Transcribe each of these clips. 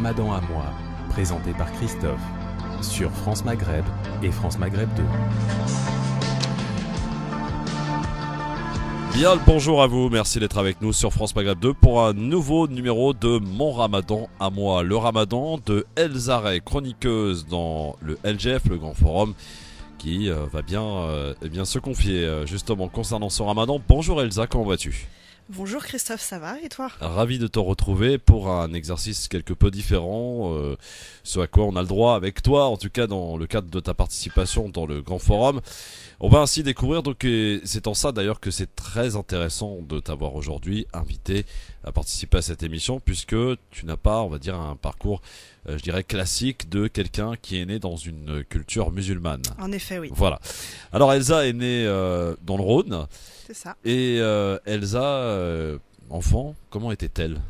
Ramadan à moi, présenté par Christophe, sur France Maghreb et France Maghreb 2. Bien le bonjour à vous, merci d'être avec nous sur France Maghreb 2 pour un nouveau numéro de Mon Ramadan à moi. Le Ramadan de Elsa Ray, chroniqueuse dans le LGF, le Grand Forum, qui va bien se confier justement concernant ce Ramadan. Bonjour Elsa, comment vas-tu ? Bonjour Christophe, ça va et toi ? Ravi de te retrouver pour un exercice quelque peu différent, ce à quoi on a le droit avec toi, en tout cas dans le cadre de ta participation dans le Grand Forum. On va ainsi découvrir, donc, et c'est en ça d'ailleurs que c'est très intéressant de t'avoir aujourd'hui invité à participer à cette émission, puisque tu n'as pas, on va dire, un parcours, je dirais, classique de quelqu'un qui est né dans une culture musulmane. En effet, oui. Voilà. Alors Elsa est née dans le Rhône. C'est ça. Et Elsa, enfant, comment était-elle ?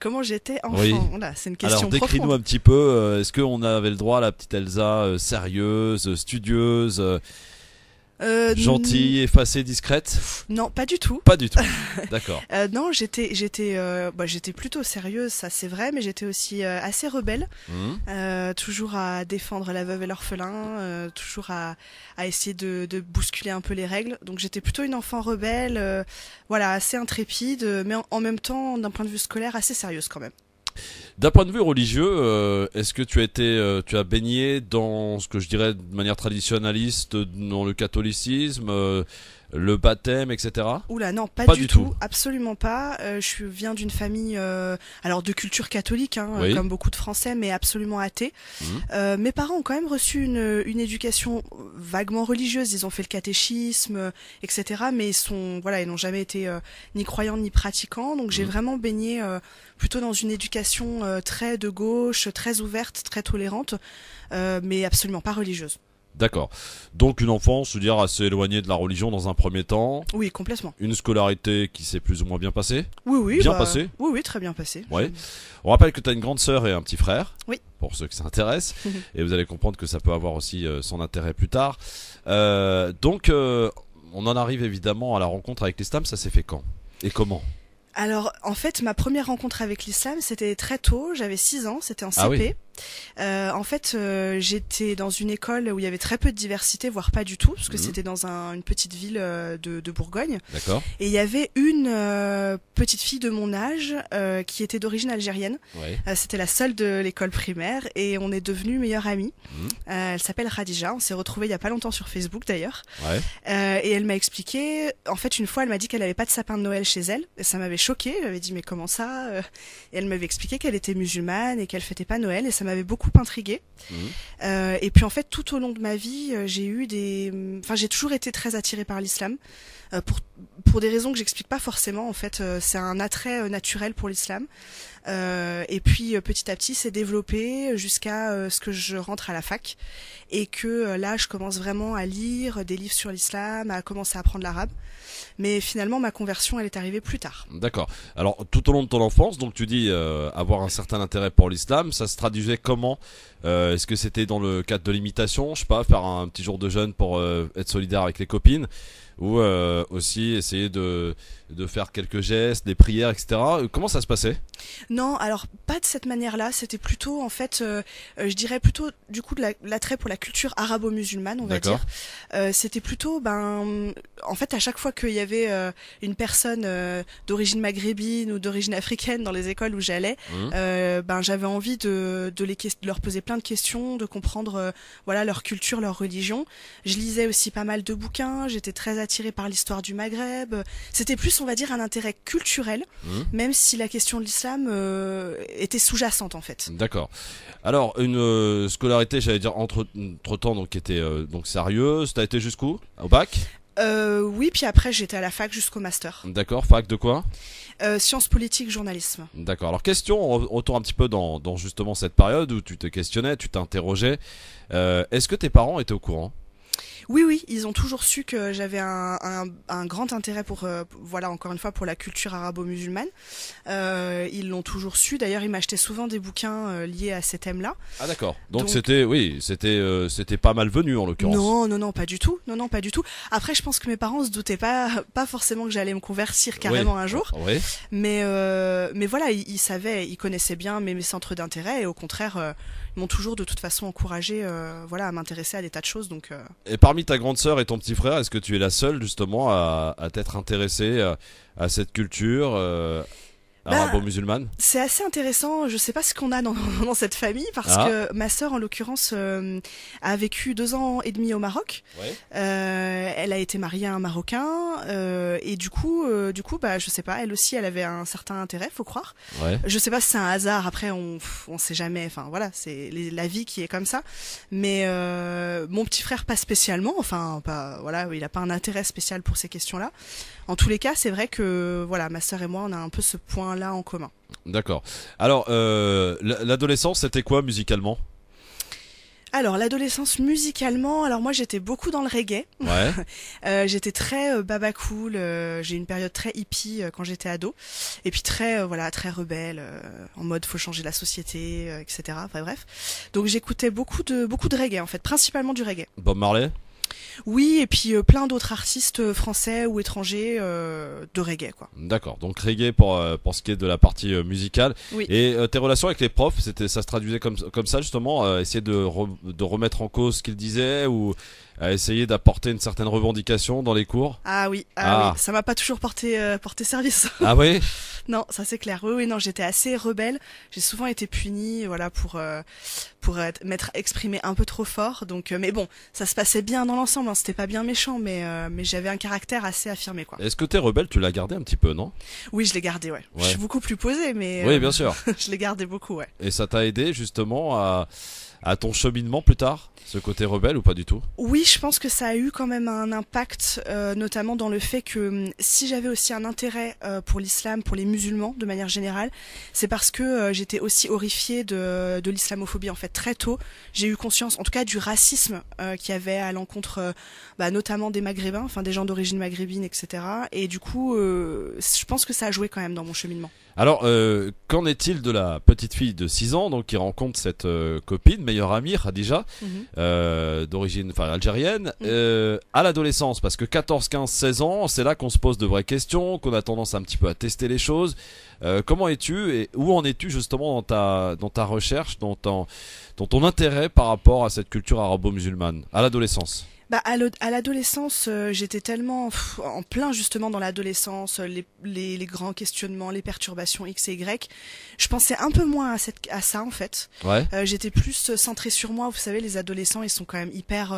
Comment j'étais enfant ? Oui. Voilà, c'est une question Alors décris-nous profonde. un petit peu, est-ce qu'on avait le droit à la petite Elsa sérieuse, studieuse, gentille, effacée, discrète ? Non, pas du tout. Pas du tout, d'accord. Non, j'étais plutôt sérieuse, ça c'est vrai, mais j'étais aussi assez rebelle. Toujours à défendre la veuve et l'orphelin, toujours à essayer de bousculer un peu les règles. Donc j'étais plutôt une enfant rebelle, voilà, assez intrépide, mais en même temps, d'un point de vue scolaire, assez sérieuse quand même. D'un point de vue religieux, est-ce que tu as baigné dans ce que je dirais de manière traditionnaliste, dans le catholicisme, le baptême, etc. Oula, non, pas du tout, absolument pas. Je viens d'une famille, alors de culture catholique, hein, Oui. comme beaucoup de Français, mais absolument athée. Mes parents ont quand même reçu une éducation vaguement religieuse. Ils ont fait le catéchisme, etc. Mais ils n'ont jamais été ni croyants ni pratiquants. Donc j'ai vraiment baigné plutôt dans une éducation très de gauche, très ouverte, très tolérante, mais absolument pas religieuse. D'accord. Donc une enfance, je veux dire, assez éloignée de la religion dans un premier temps. Oui, complètement. Une scolarité qui s'est plus ou moins bien passée. Oui, Bien passée. Oui, très bien passée. Ouais. On rappelle que tu as une grande sœur et un petit frère. Oui. Pour ceux que ça intéresse. Et vous allez comprendre que ça peut avoir aussi son intérêt plus tard. Donc, on en arrive évidemment à la rencontre avec l'islam. Ça s'est fait quand ? Et comment ? Alors, en fait, ma première rencontre avec l'islam, c'était très tôt, j'avais 6 ans, c'était en CP. Ah oui. En fait, j'étais dans une école où il y avait très peu de diversité, voire pas du tout, parce que c'était dans une petite ville de Bourgogne. D'accord. Et il y avait une petite fille de mon âge qui était d'origine algérienne. Ouais. C'était la seule de l'école primaire et on est devenues meilleures amies. Elle s'appelle Khadija, on s'est retrouvés il y a pas longtemps sur Facebook d'ailleurs. Ouais. Et elle m'a expliqué, en fait une fois elle m'a dit qu'elle avait pas de sapin de Noël chez elle, et ça m'avait choquée, j'avais dit mais comment ça Et elle m'avait expliqué qu'elle était musulmane et qu'elle fêtait pas Noël, et ça m'avait beaucoup intriguée. Et puis en fait tout au long de ma vie j'ai toujours été très attirée par l'islam, pour des raisons que j'explique pas forcément. En fait c'est un attrait naturel pour l'islam. Et puis petit à petit c'est développé jusqu'à ce que je rentre à la fac et que là je commence vraiment à lire des livres sur l'islam, à commencer à apprendre l'arabe. Mais finalement ma conversion elle est arrivée plus tard. D'accord. Alors tout au long de ton enfance, donc tu dis avoir un certain intérêt pour l'islam, ça se traduisait comment ? Est-ce que c'était dans le cadre de l'imitation, je sais pas, faire un petit jour de jeûne pour être solidaire avec les copines, ou aussi essayer de faire quelques gestes, des prières, etc. Comment ça se passait ? Non, alors pas de cette manière-là, c'était plutôt en fait, je dirais plutôt du coup de l'attrait pour la culture arabo-musulmane, on va D'accord. dire. C'était plutôt, en fait à chaque fois qu'il y avait une personne d'origine maghrébine ou d'origine africaine dans les écoles où j'allais, j'avais envie de leur poser plein de questions, de comprendre voilà leur culture, leur religion. Je lisais aussi pas mal de bouquins, j'étais très attirée par l'histoire du Maghreb. C'était plus, on va dire, un intérêt culturel, même si la question de l'islam était sous-jacente en fait. D'accord. Alors une scolarité, j'allais dire entre temps, donc qui était donc sérieuse. T'as été jusqu'où ? Au bac ? Oui, puis après j'étais à la fac jusqu'au master. D'accord. Fac de quoi ? Sciences politiques, journalisme. D'accord. Alors question, on retourne un petit peu dans justement cette période où tu te questionnais, tu t'interrogeais. Est-ce que tes parents étaient au courant ? Oui, oui, ils ont toujours su que j'avais un grand intérêt pour, voilà, encore une fois, pour la culture arabo-musulmane. Ils l'ont toujours su. D'ailleurs, ils m'achetaient souvent des bouquins liés à ces thèmes-là. Ah d'accord. Donc c'était, oui, c'était pas malvenu en l'occurrence. Non, non, non, pas du tout. Non, non, pas du tout. Après, je pense que mes parents se doutaient pas forcément que j'allais me convertir carrément un jour. Oui. Mais voilà, ils savaient, ils connaissaient bien mes centres d'intérêt et au contraire, ils m'ont toujours de toute façon encouragé, voilà, à m'intéresser à des tas de choses. Donc. Et parmi ta grande sœur et ton petit frère, est-ce que tu es la seule justement à t'être intéressée à cette culture arabo-musulmane? C'est assez intéressant. Je sais pas ce qu'on a dans cette famille parce que ma sœur, en l'occurrence, a vécu 2 ans et demi au Maroc. Ouais. Elle a été mariée à un Marocain et du coup, bah, je sais pas. Elle aussi, elle avait un certain intérêt, faut croire. Ouais. Je sais pas si c'est un hasard. Après, on sait jamais. Enfin, voilà, c'est la vie qui est comme ça. Mais mon petit frère, pas spécialement. Enfin, pas. Voilà, il a pas un intérêt spécial pour ces questions-là. En tous les cas, c'est vrai que voilà, ma sœur et moi, on a un peu ce point-là en commun. D'accord. Alors, l'adolescence, c'était quoi musicalement? Alors, l'adolescence musicalement, alors moi j'étais beaucoup dans le reggae. Ouais. J'étais très baba cool, j'ai eu une période très hippie quand j'étais ado. Et puis très, voilà, très rebelle, en mode faut changer la société, etc. Enfin bref. Donc j'écoutais beaucoup de reggae en fait, principalement du reggae. Bob Marley? Oui, et puis plein d'autres artistes français ou étrangers de reggae, quoi. D'accord, donc reggae pour ce qui est de la partie musicale. Oui. Et tes relations avec les profs, ça se traduisait comme ça justement, essayer de remettre en cause ce qu'ils disaient ou à essayer d'apporter une certaine revendication dans les cours? Ah oui, oui, ça m'a pas toujours porté service. Ah oui? Non, ça c'est clair. Oui, non, j'étais assez rebelle. J'ai souvent été punie, voilà, pour m'être exprimée un peu trop fort. Donc, mais bon, ça se passait bien dans l'ensemble. Hein, c'était pas bien méchant, mais j'avais un caractère assez affirmé, quoi. Est-ce que t'es rebelle, tu l'as gardé un petit peu, non? Oui, je l'ai gardé, ouais. Je suis beaucoup plus posée, mais oui, bien sûr. je l'ai gardé beaucoup, ouais. Et ça t'a aidé justement à ton cheminement plus tard, ce côté rebelle ou pas du tout? Oui, je pense que ça a eu quand même un impact, notamment dans le fait que si j'avais aussi un intérêt pour l'islam, pour les musulmans de manière générale, c'est parce que j'étais aussi horrifiée de l'islamophobie en fait très tôt. J'ai eu conscience, en tout cas, du racisme qu'il y avait à l'encontre, notamment des Maghrébins, enfin des gens d'origine maghrébine, etc. Et du coup, je pense que ça a joué quand même dans mon cheminement. Alors, qu'en est-il de la petite fille de 6 ans donc qui rencontre cette copine, meilleure amie, Khadija, d'origine algérienne, à l'adolescence? Parce que 14, 15, 16 ans, c'est là qu'on se pose de vraies questions, qu'on a tendance un petit peu à tester les choses. Comment es-tu et où en es-tu justement dans ta recherche, dans ton intérêt par rapport à cette culture arabo-musulmane, à l'adolescence? À l'adolescence, j'étais tellement en plein justement dans l'adolescence, les grands questionnements, les perturbations X et Y. Je pensais un peu moins à ça en fait. Ouais. J'étais plus centrée sur moi. Vous savez, les adolescents, ils sont quand même hyper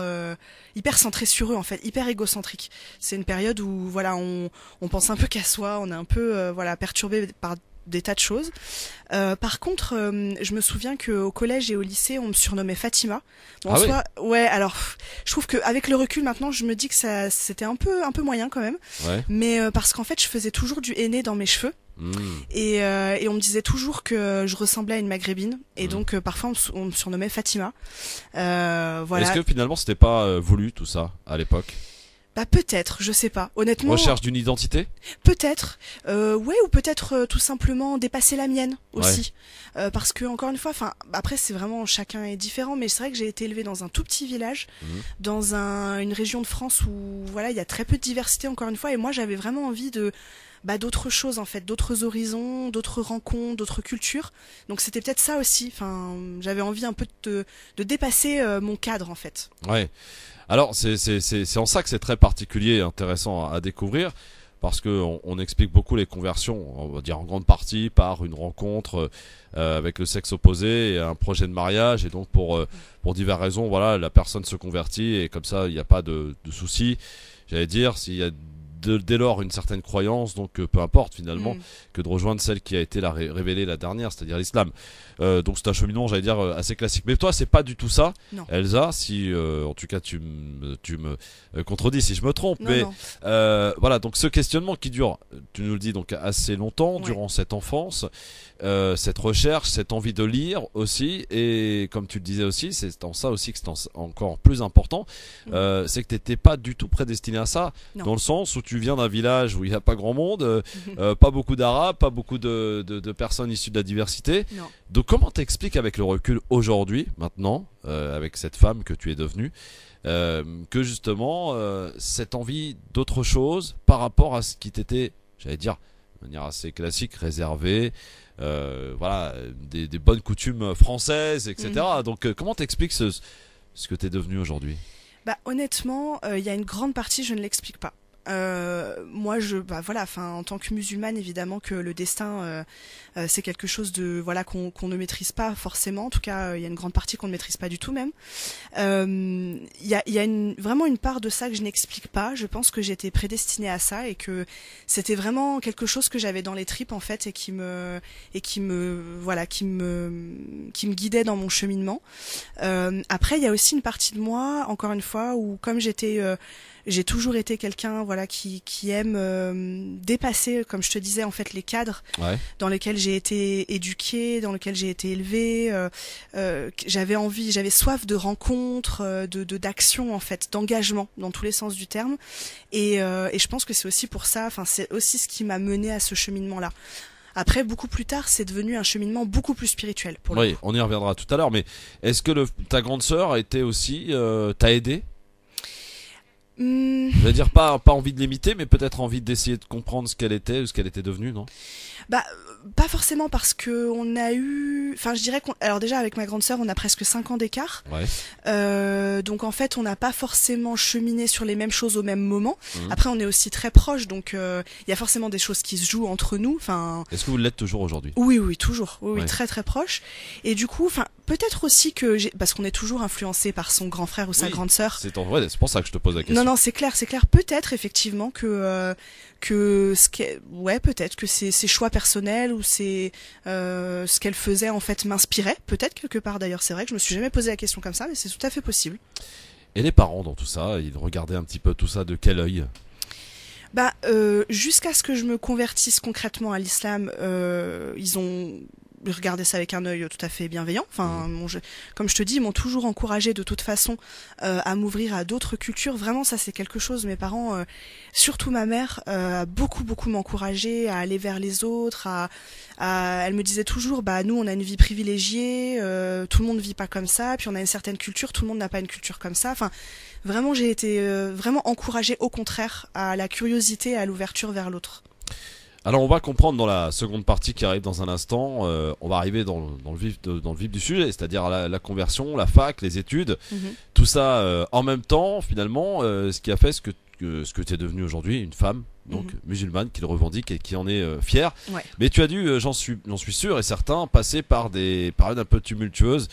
centrés sur eux en fait, hyper égocentriques. C'est une période où voilà, on pense un peu qu'à soi, on est un peu perturbé par des tas de choses. Par contre, je me souviens qu'au collège et au lycée, on me surnommait Fatima. Bon, ouais, alors je trouve qu'avec le recul maintenant, je me dis que c'était un peu moyen quand même. Ouais. Mais parce qu'en fait, je faisais toujours du henné dans mes cheveux. Et on me disait toujours que je ressemblais à une maghrébine et donc parfois on me surnommait Fatima. Voilà. Est-ce que finalement c'était pas voulu tout ça à l'époque? Peut-être, je sais pas. Honnêtement. Recherche d'une identité? Peut-être. Ouais, ou peut-être tout simplement dépasser la mienne aussi. Ouais. Parce que encore une fois, après c'est vraiment chacun est différent, mais c'est vrai que j'ai été élevée dans un tout petit village, dans une région de France où voilà il y a très peu de diversité encore une fois, et moi j'avais vraiment envie d'autres choses en fait, d'autres horizons, d'autres rencontres, d'autres cultures. Donc c'était peut-être ça aussi. Enfin, j'avais envie un peu de dépasser mon cadre en fait. Ouais. Alors c'est en ça que c'est très particulier et intéressant à découvrir, parce que on explique beaucoup les conversions, on va dire en grande partie par une rencontre avec le sexe opposé et un projet de mariage, et donc pour diverses raisons, voilà, la personne se convertit et comme ça il n'y a pas de souci. J'allais dire, s'il y a dès lors une certaine croyance, donc peu importe finalement, que de rejoindre celle qui a été révélée la dernière, c'est-à-dire l'islam. Donc c'est un cheminement, j'allais dire, assez classique. Mais toi, c'est pas du tout ça, non. Elsa, si en tout cas tu me contredis si je me trompe. Non, mais non. voilà, donc ce questionnement qui dure, tu nous le dis, donc assez longtemps, Ouais. durant cette enfance, cette recherche, cette envie de lire aussi, et comme tu le disais aussi, c'est en ça aussi que c'est encore plus important, c'est que tu n'étais pas du tout prédestiné à ça, Non. dans le sens où tu viens d'un village où il n'y a pas grand monde, pas beaucoup d'arabes, pas beaucoup de personnes issues de la diversité. Non. Donc comment t'expliques avec le recul aujourd'hui, maintenant, avec cette femme que tu es devenue, que justement cette envie d'autre chose par rapport à ce qui t'était, j'allais dire de manière assez classique, réservé, voilà, des bonnes coutumes françaises, etc. Donc comment t'expliques ce que t'es devenu aujourd'hui? Bah honnêtement, il y a une grande partie, je ne l'explique pas. Moi, voilà, enfin, en tant que musulmane, évidemment que le destin, c'est quelque chose de, voilà, qu'on ne maîtrise pas forcément. En tout cas, il y a une grande partie qu'on ne maîtrise pas du tout même. Il y a vraiment une part de ça que je n'explique pas. Je pense que j'étais prédestinée à ça et que c'était vraiment quelque chose que j'avais dans les tripes en fait et qui me guidait dans mon cheminement. Après, il y a aussi une partie de moi, encore une fois, où comme j'ai toujours été quelqu'un, voilà, qui aime dépasser, comme je te disais, en fait, les cadres dans lesquels j'ai été éduquée, dans lesquels j'ai été élevée. J'avais soif de rencontres, d'action, en fait, d'engagement dans tous les sens du terme. Et je pense que c'est aussi pour ça, enfin, c'est aussi ce qui m'a menée à ce cheminement-là. Après, beaucoup plus tard, c'est devenu un cheminement beaucoup plus spirituel. Oui, on y reviendra tout à l'heure. Mais est-ce que ta grande sœur a été aussi, t'a aidé? Je veux dire, pas envie de l'imiter, mais peut-être envie d'essayer de comprendre ce qu'elle était ou ce qu'elle était devenue, non? Bah, pas forcément, parce que on a eu, enfin, je dirais alors déjà avec ma grande sœur, on a presque 5 ans d'écart. Donc en fait, on n'a pas forcément cheminé sur les mêmes choses au même moment. Après, on est aussi très proches, donc il y a forcément des choses qui se jouent entre nous. Enfin. Est-ce que vous l'êtes toujours aujourd'hui? Oui, toujours. Oui, très très proches. Et du coup, enfin, peut-être aussi que parce qu'on est toujours influencé par son grand frère ou sa grande sœur. C'est pour ça que je te pose la question. Non, c'est clair. Peut-être effectivement que peut-être que ses choix personnels ou ce qu'elle faisait en fait m'inspirait, peut-être quelque part d'ailleurs. C'est vrai que je me suis jamais posé la question comme ça, mais c'est tout à fait possible. Et les parents dans tout ça, ils regardaient un petit peu tout ça de quel œil? Bah, jusqu'à ce que je me convertisse concrètement à l'islam, ils ont regardé ça avec un œil tout à fait bienveillant. Enfin, comme je te dis, ils m'ont toujours encouragé de toute façon à m'ouvrir à d'autres cultures. Vraiment, ça c'est quelque chose. Mes parents, surtout ma mère, a beaucoup m'encouragé à aller vers les autres. Elle me disait toujours, bah nous on a une vie privilégiée, tout le monde vit pas comme ça. Puis on a une certaine culture, tout le monde n'a pas une culture comme ça. Enfin, vraiment, j'ai été vraiment encouragée au contraire à la curiosité, à l'ouverture vers l'autre. Alors on va comprendre dans la seconde partie qui arrive dans un instant, on va arriver dans le vif du sujet, c'est-à-dire la conversion, la fac, les études, tout ça en même temps finalement, ce qui a fait ce que tu es devenue aujourd'hui, une femme donc musulmane qui le revendique et qui en est fière. Ouais. Mais tu as dû, j'en suis sûr et certain, passer par des périodes un peu tumultueuses,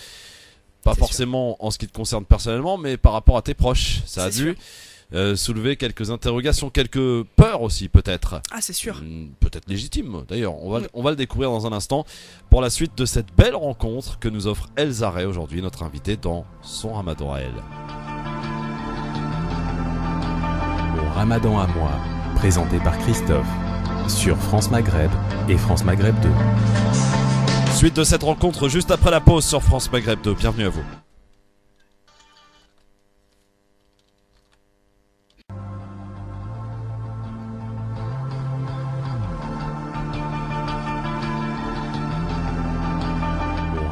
pas forcément en ce qui te concerne personnellement, mais par rapport à tes proches. Ça a dû soulever quelques interrogations, quelques peurs aussi peut-être. Ah, c'est sûr. Peut-être légitimes d'ailleurs. On va le découvrir dans un instant pour la suite de cette belle rencontre que nous offre Elsa Ray aujourd'hui, notre invitée dans son Ramadan à elle. Mon Ramadan à moi, présenté par Christophe sur France Maghreb et France Maghreb 2. Suite de cette rencontre juste après la pause sur France Maghreb 2. Bienvenue à vous.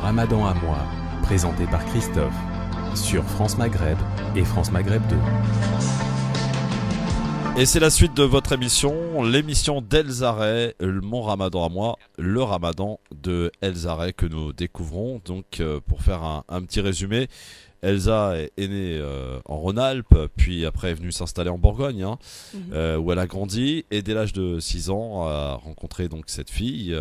Ramadan à moi, présenté par Christophe sur France Maghreb et France Maghreb 2. Et c'est la suite de votre émission, l'émission d'Elsa Ray, mon Ramadan à moi, le Ramadan de Elsa Ray que nous découvrons. Donc pour faire un petit résumé, Elsa est née en Rhône-Alpes, puis après est venue s'installer en Bourgogne, où elle a grandi, et dès l'âge de 6 ans a rencontré donc cette fille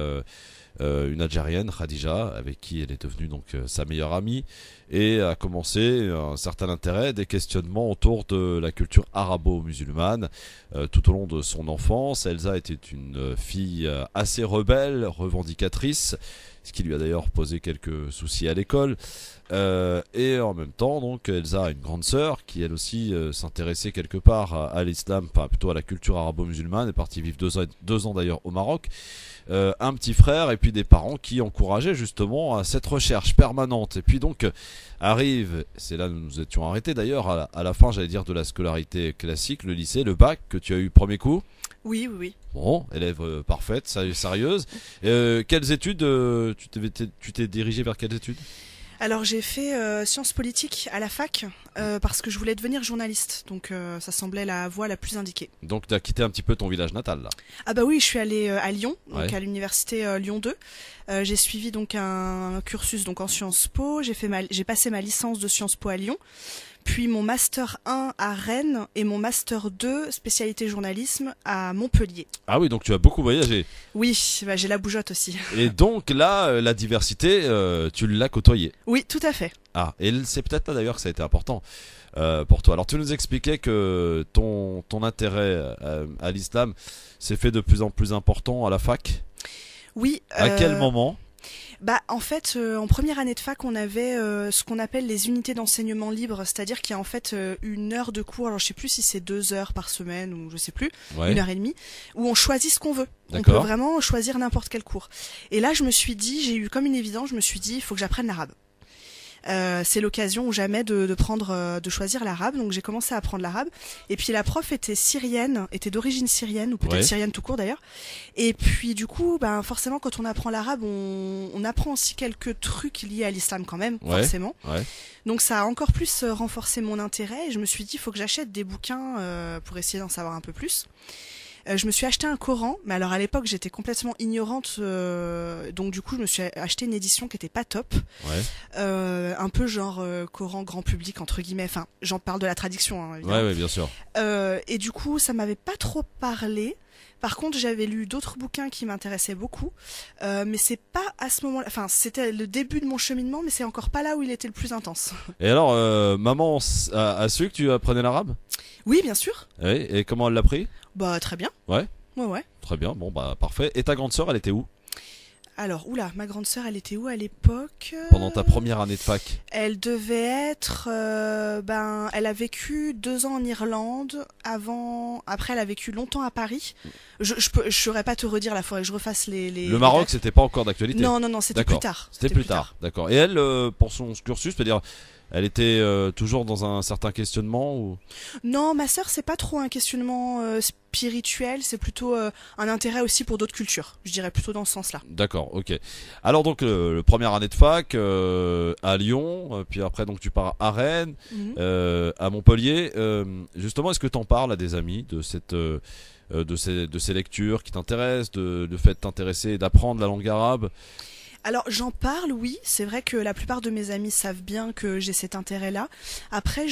une Algérienne, Khadija, avec qui elle est devenue donc sa meilleure amie, et a commencé un certain intérêt, des questionnements autour de la culture arabo-musulmane tout au long de son enfance. Elsa était une fille assez rebelle, revendicatrice, ce qui lui a d'ailleurs posé quelques soucis à l'école. Et en même temps, donc, Elsa a une grande sœur qui elle aussi s'intéressait quelque part à l'islam, enfin plutôt à la culture arabo-musulmane, est partie vivre 2 ans d'ailleurs au Maroc. Un petit frère et puis des parents qui encourageaient justement à cette recherche permanente. Et puis donc arrive, c'est là où nous étions arrêtés d'ailleurs, à la fin j'allais dire de la scolarité classique, le lycée, le bac que tu as eu premier coup. Oui, oui, oui. Bon, élève parfaite, sérieuse. Quelles études tu t'es dirigé vers quelles études? Alors j'ai fait sciences politiques à la fac parce que je voulais devenir journaliste, donc ça semblait la voie la plus indiquée. Donc tu as quitté un petit peu ton village natal là. Ah bah oui, je suis allée à Lyon, donc Ouais. à l'université Lyon 2. J'ai suivi donc un cursus donc en Sciences Po, j'ai passé ma licence de Sciences Po à Lyon, puis mon master 1 à Rennes et mon master 2 spécialité journalisme à Montpellier. Ah oui, donc tu as beaucoup voyagé. Oui, bah, j'ai la bougeotte aussi. Et donc là, la diversité, tu l'as côtoyée. Oui, tout à fait. Ah, et c'est peut-être là d'ailleurs que ça a été important pour toi. Alors tu nous expliquais que ton intérêt à l'islam s'est fait de plus en plus important à la fac. Oui. À quel moment? Bah en fait en première année de fac on avait ce qu'on appelle les unités d'enseignement libre, c'est-à-dire qu'il y a en fait 1 heure de cours, alors je sais plus si c'est 2 heures par semaine ou je sais plus, Ouais. 1 heure et demie, où on choisit ce qu'on veut. On D'accord. peut vraiment choisir n'importe quel cours. Et là je me suis dit, j'ai eu comme une évidence, je me suis dit il faut que j'apprenne l'arabe. C'est l'occasion ou jamais de choisir l'arabe, donc j'ai commencé à apprendre l'arabe. Et puis la prof était syrienne, était d'origine syrienne ou peut-être Ouais. syrienne tout court d'ailleurs. Et puis du coup, ben forcément quand on apprend l'arabe, on apprend aussi quelques trucs liés à l'islam quand même, Ouais. forcément. Ouais. Donc ça a encore plus renforcé mon intérêt. Et je me suis dit il faut que j'achète des bouquins pour essayer d'en savoir un peu plus. Je me suis acheté un Coran, mais alors à l'époque j'étais complètement ignorante, donc du coup je me suis acheté une édition qui était pas top, Ouais. un peu genre Coran grand public entre guillemets. Enfin, j'en parle de la traduction, hein, évidemment. Ouais, ouais, bien sûr. Et du coup ça m'avait pas trop parlé. Par contre, j'avais lu d'autres bouquins qui m'intéressaient beaucoup, mais c'est pas à ce moment-là. Enfin, c'était le début de mon cheminement, mais c'est encore pas là où il était le plus intense. Et alors, maman a su que tu apprenais l'arabe? Oui, bien sûr. Oui. Et comment elle l'a pris? Bah très bien. Ouais. Ouais, ouais. Très bien. Bon, bah parfait. Et ta grande sœur, elle était où Alors, oula, ma grande sœur, elle était où à l'époque? pendant ta première année de fac? Elle devait être, elle a vécu 2 ans en Irlande après elle a vécu longtemps à Paris. Je saurais pas te redire, là, faudrait que je refasse les. Le Maroc, c'était pas encore d'actualité. Non, non, non, c'était D'accord. plus tard. C'était plus tard. D'accord. Et elle, pour son cursus, c'est-à-dire, elle était toujours dans un certain questionnement ou... Non, ma sœur, c'est pas trop un questionnement spirituel, c'est plutôt un intérêt aussi pour d'autres cultures. Je dirais plutôt dans ce sens-là. D'accord, ok. Alors donc le première année de fac à Lyon, puis après donc tu pars à Rennes, à Montpellier. Justement, est-ce que t'en parles à des amis de de ces lectures qui t'intéressent, de fait de t'intéresser et d'apprendre la langue arabe? Alors j'en parle, oui, c'est vrai que la plupart de mes amis savent bien que j'ai cet intérêt-là. Après,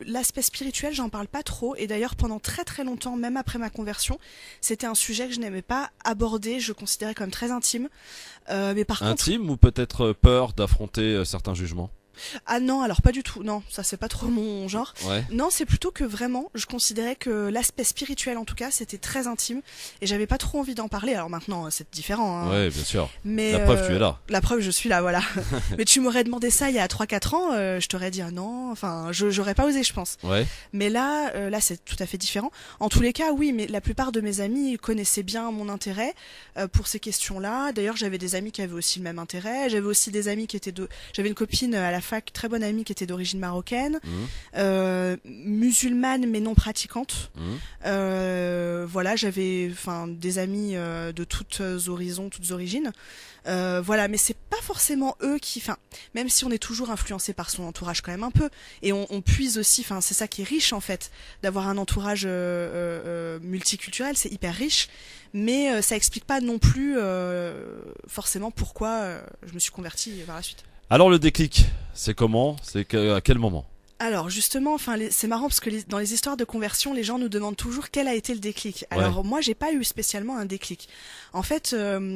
l'aspect spirituel, j'en parle pas trop, et d'ailleurs pendant très très longtemps, même après ma conversion, c'était un sujet que je n'aimais pas aborder, je considérais comme très intime. Mais par contre, Intime ou peut-être peur d'affronter certains jugements? ah non, alors pas du tout, non, ça c'est pas trop mon genre. Ouais. Non, c'est plutôt que vraiment, je considérais que l'aspect spirituel en tout cas, c'était très intime, et j'avais pas trop envie d'en parler. Alors maintenant, c'est différent, hein. Ouais, bien sûr. Mais La preuve, tu es là. La preuve, je suis là, voilà. Mais tu m'aurais demandé ça il y a 3-4 ans, je t'aurais dit ah non, enfin, j'aurais pas osé, je pense. Ouais. Mais là, c'est tout à fait différent. En tous les cas, oui, mais la plupart de mes amis connaissaient bien mon intérêt pour ces questions-là. D'ailleurs, j'avais des amis qui avaient aussi le même intérêt. J'avais aussi des amis j'avais une copine à la fac, très bonne amie, qui était d'origine marocaine, musulmane mais non pratiquante. Voilà, j'avais, enfin, des amis de toutes horizons, toutes origines. Voilà, mais c'est pas forcément eux enfin, même si on est toujours influencé par son entourage quand même un peu, et on puise aussi, enfin, c'est ça qui est riche en fait, d'avoir un entourage multiculturel, c'est hyper riche, mais ça explique pas non plus forcément pourquoi je me suis convertie par la suite. Alors le déclic, c'est comment? À quel moment? Alors justement, enfin c'est marrant parce que dans les histoires de conversion, les gens nous demandent toujours quel a été le déclic. Alors moi, j'ai pas eu spécialement un déclic. En fait,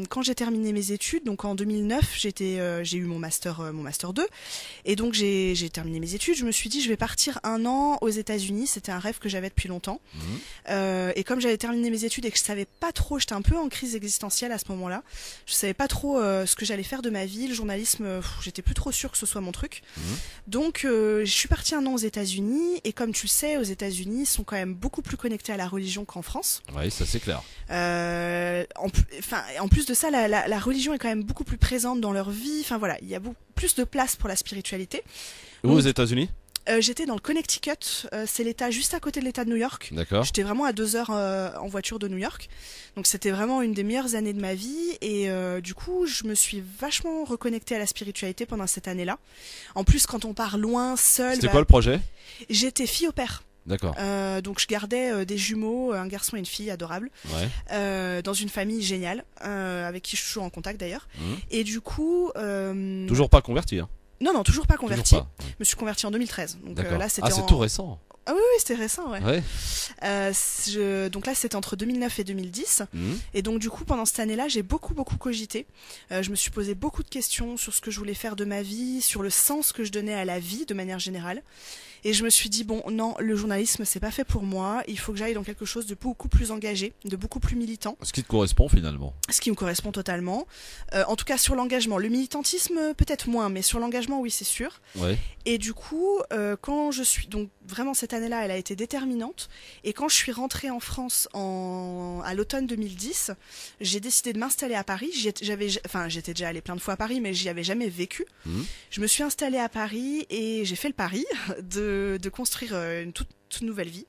quand j'ai terminé mes études, donc en 2009, j'ai eu mon master 2, et donc j'ai terminé mes études. Je me suis dit, je vais partir 1 an aux États-Unis. C'était un rêve que j'avais depuis longtemps. Et comme j'avais terminé mes études et que je savais pas trop, j'étais un peu en crise existentielle à ce moment-là. Je savais pas trop ce que j'allais faire de ma vie. Le journalisme, j'étais plus trop sûre que ce soit mon truc. Donc je suis partie 1 an aux États-Unis, et comme tu le sais, aux États-Unis, ils sont quand même beaucoup plus connectés à la religion qu'en France. Oui, ça c'est clair. En plus de ça, la religion est quand même beaucoup plus présente dans leur vie. Enfin voilà, il y a beaucoup plus de place pour la spiritualité. Où aux États-Unis? J'étais dans le Connecticut, c'est l'État juste à côté de l'État de New York. D'accord. J'étais vraiment à 2 heures en voiture de New York. Donc c'était vraiment une des meilleures années de ma vie, et du coup je me suis vachement reconnectée à la spiritualité pendant cette année-là. En plus, quand on part loin, seul... C'était quoi le projet? J'étais fille au père. D'accord. Donc je gardais des jumeaux, un garçon et une fille adorables, dans une famille géniale, avec qui je suis toujours en contact d'ailleurs. Et du coup... Toujours pas converti, hein? Non, toujours pas converti. Toujours pas. Je me suis converti en 2013. Donc là, c'était c'est tout récent. Ah oui, c'était récent, ouais. Donc là, c'était entre 2009 et 2010. Et donc du coup, pendant cette année-là, j'ai beaucoup cogité. Je me suis posé beaucoup de questions sur ce que je voulais faire de ma vie, sur le sens que je donnais à la vie de manière générale. Et je me suis dit, bon, non, le journalisme, c'est pas fait pour moi. Il faut que j'aille dans quelque chose de beaucoup plus engagé, de beaucoup plus militant. Ce qui te correspond finalement. Ce qui me correspond totalement. En tout cas, sur l'engagement. Le militantisme, peut-être moins, mais sur l'engagement, oui, c'est sûr. Et du coup, quand je suis... Donc vraiment, cette année-là, elle a été déterminante. Et quand je suis rentrée en France à l'automne 2010, j'ai décidé de m'installer à Paris. J'étais déjà allée plein de fois à Paris, mais j'y avais jamais vécu. Je me suis installée à Paris et j'ai fait le pari de construire une toute nouvelle vie.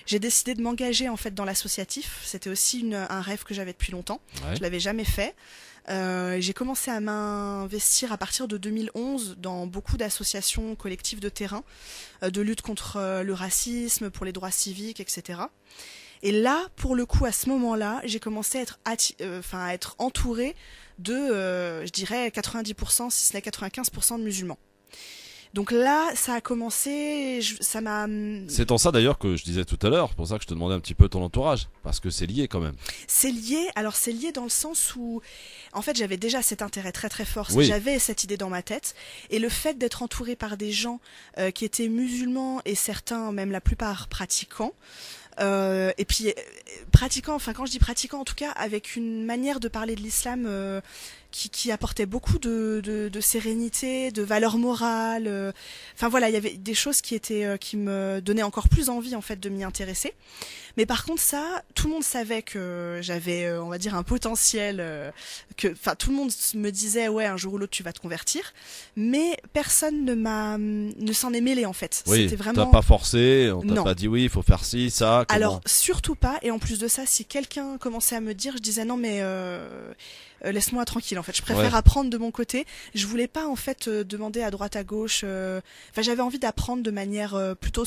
J'ai décidé de m'engager en fait dans l'associatif. C'était aussi un rêve que j'avais depuis longtemps. Je l'avais jamais fait. J'ai commencé à m'investir à partir de 2011 dans beaucoup d'associations collectives de terrain, de lutte contre le racisme, pour les droits civiques, etc. Et là, pour le coup, à ce moment-là, j'ai commencé à être entourée de, je dirais, 90%, si ce n'est 95% de musulmans. Donc là, ça a commencé, ça m'a... C'est en ça d'ailleurs que je disais tout à l'heure, c'est pour ça que je te demandais un petit peu ton entourage, parce que c'est lié quand même. C'est lié dans le sens où, en fait, j'avais déjà cet intérêt très très fort, j'avais cette idée dans ma tête, et le fait d'être entourée par des gens qui étaient musulmans, et certains, même la plupart, pratiquants, et puis pratiquants, enfin quand je dis pratiquants, en tout cas avec une manière de parler de l'islam qui apportait beaucoup de sérénité, de valeur morale. Enfin voilà, il y avait des choses qui me donnaient encore plus envie en fait de m'y intéresser. Mais par contre ça, tout le monde savait que j'avais, on va dire, un potentiel, tout le monde me disait ouais, un jour ou l'autre tu vas te convertir, mais personne ne s'en est mêlé en fait. Oui, c'était vraiment... t'as pas forcé, on t'a pas dit oui, il faut faire ci, ça. Comment... Alors surtout pas. Et en plus de ça, si quelqu'un commençait à me dire, je disais non mais laisse-moi tranquille en fait. Je préfère apprendre de mon côté. Je voulais pas en fait demander à droite à gauche. Enfin, j'avais envie d'apprendre de manière plutôt,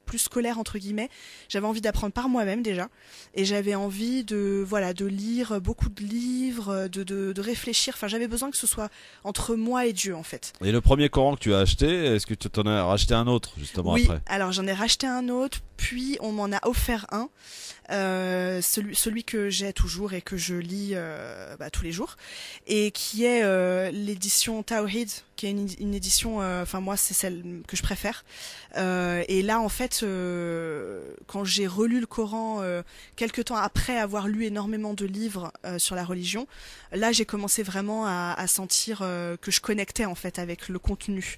plus scolaire entre guillemets. J'avais envie d'apprendre par moi-même déjà, et j'avais envie de lire beaucoup de livres, de réfléchir. Enfin, j'avais besoin que ce soit entre moi et Dieu en fait. Et le premier Coran que tu as acheté, est-ce que tu t'en as racheté un autre justement après? Oui, alors j'en ai racheté un autre, puis on m'en a offert un. Celui que j'ai toujours et que je lis tous les jours, et qui est l'édition Tawhid, qui est une édition, moi c'est celle que je préfère, et là en fait quand j'ai relu le Coran quelques temps après avoir lu énormément de livres sur la religion, là j'ai commencé vraiment à sentir que je connectais en fait avec le contenu.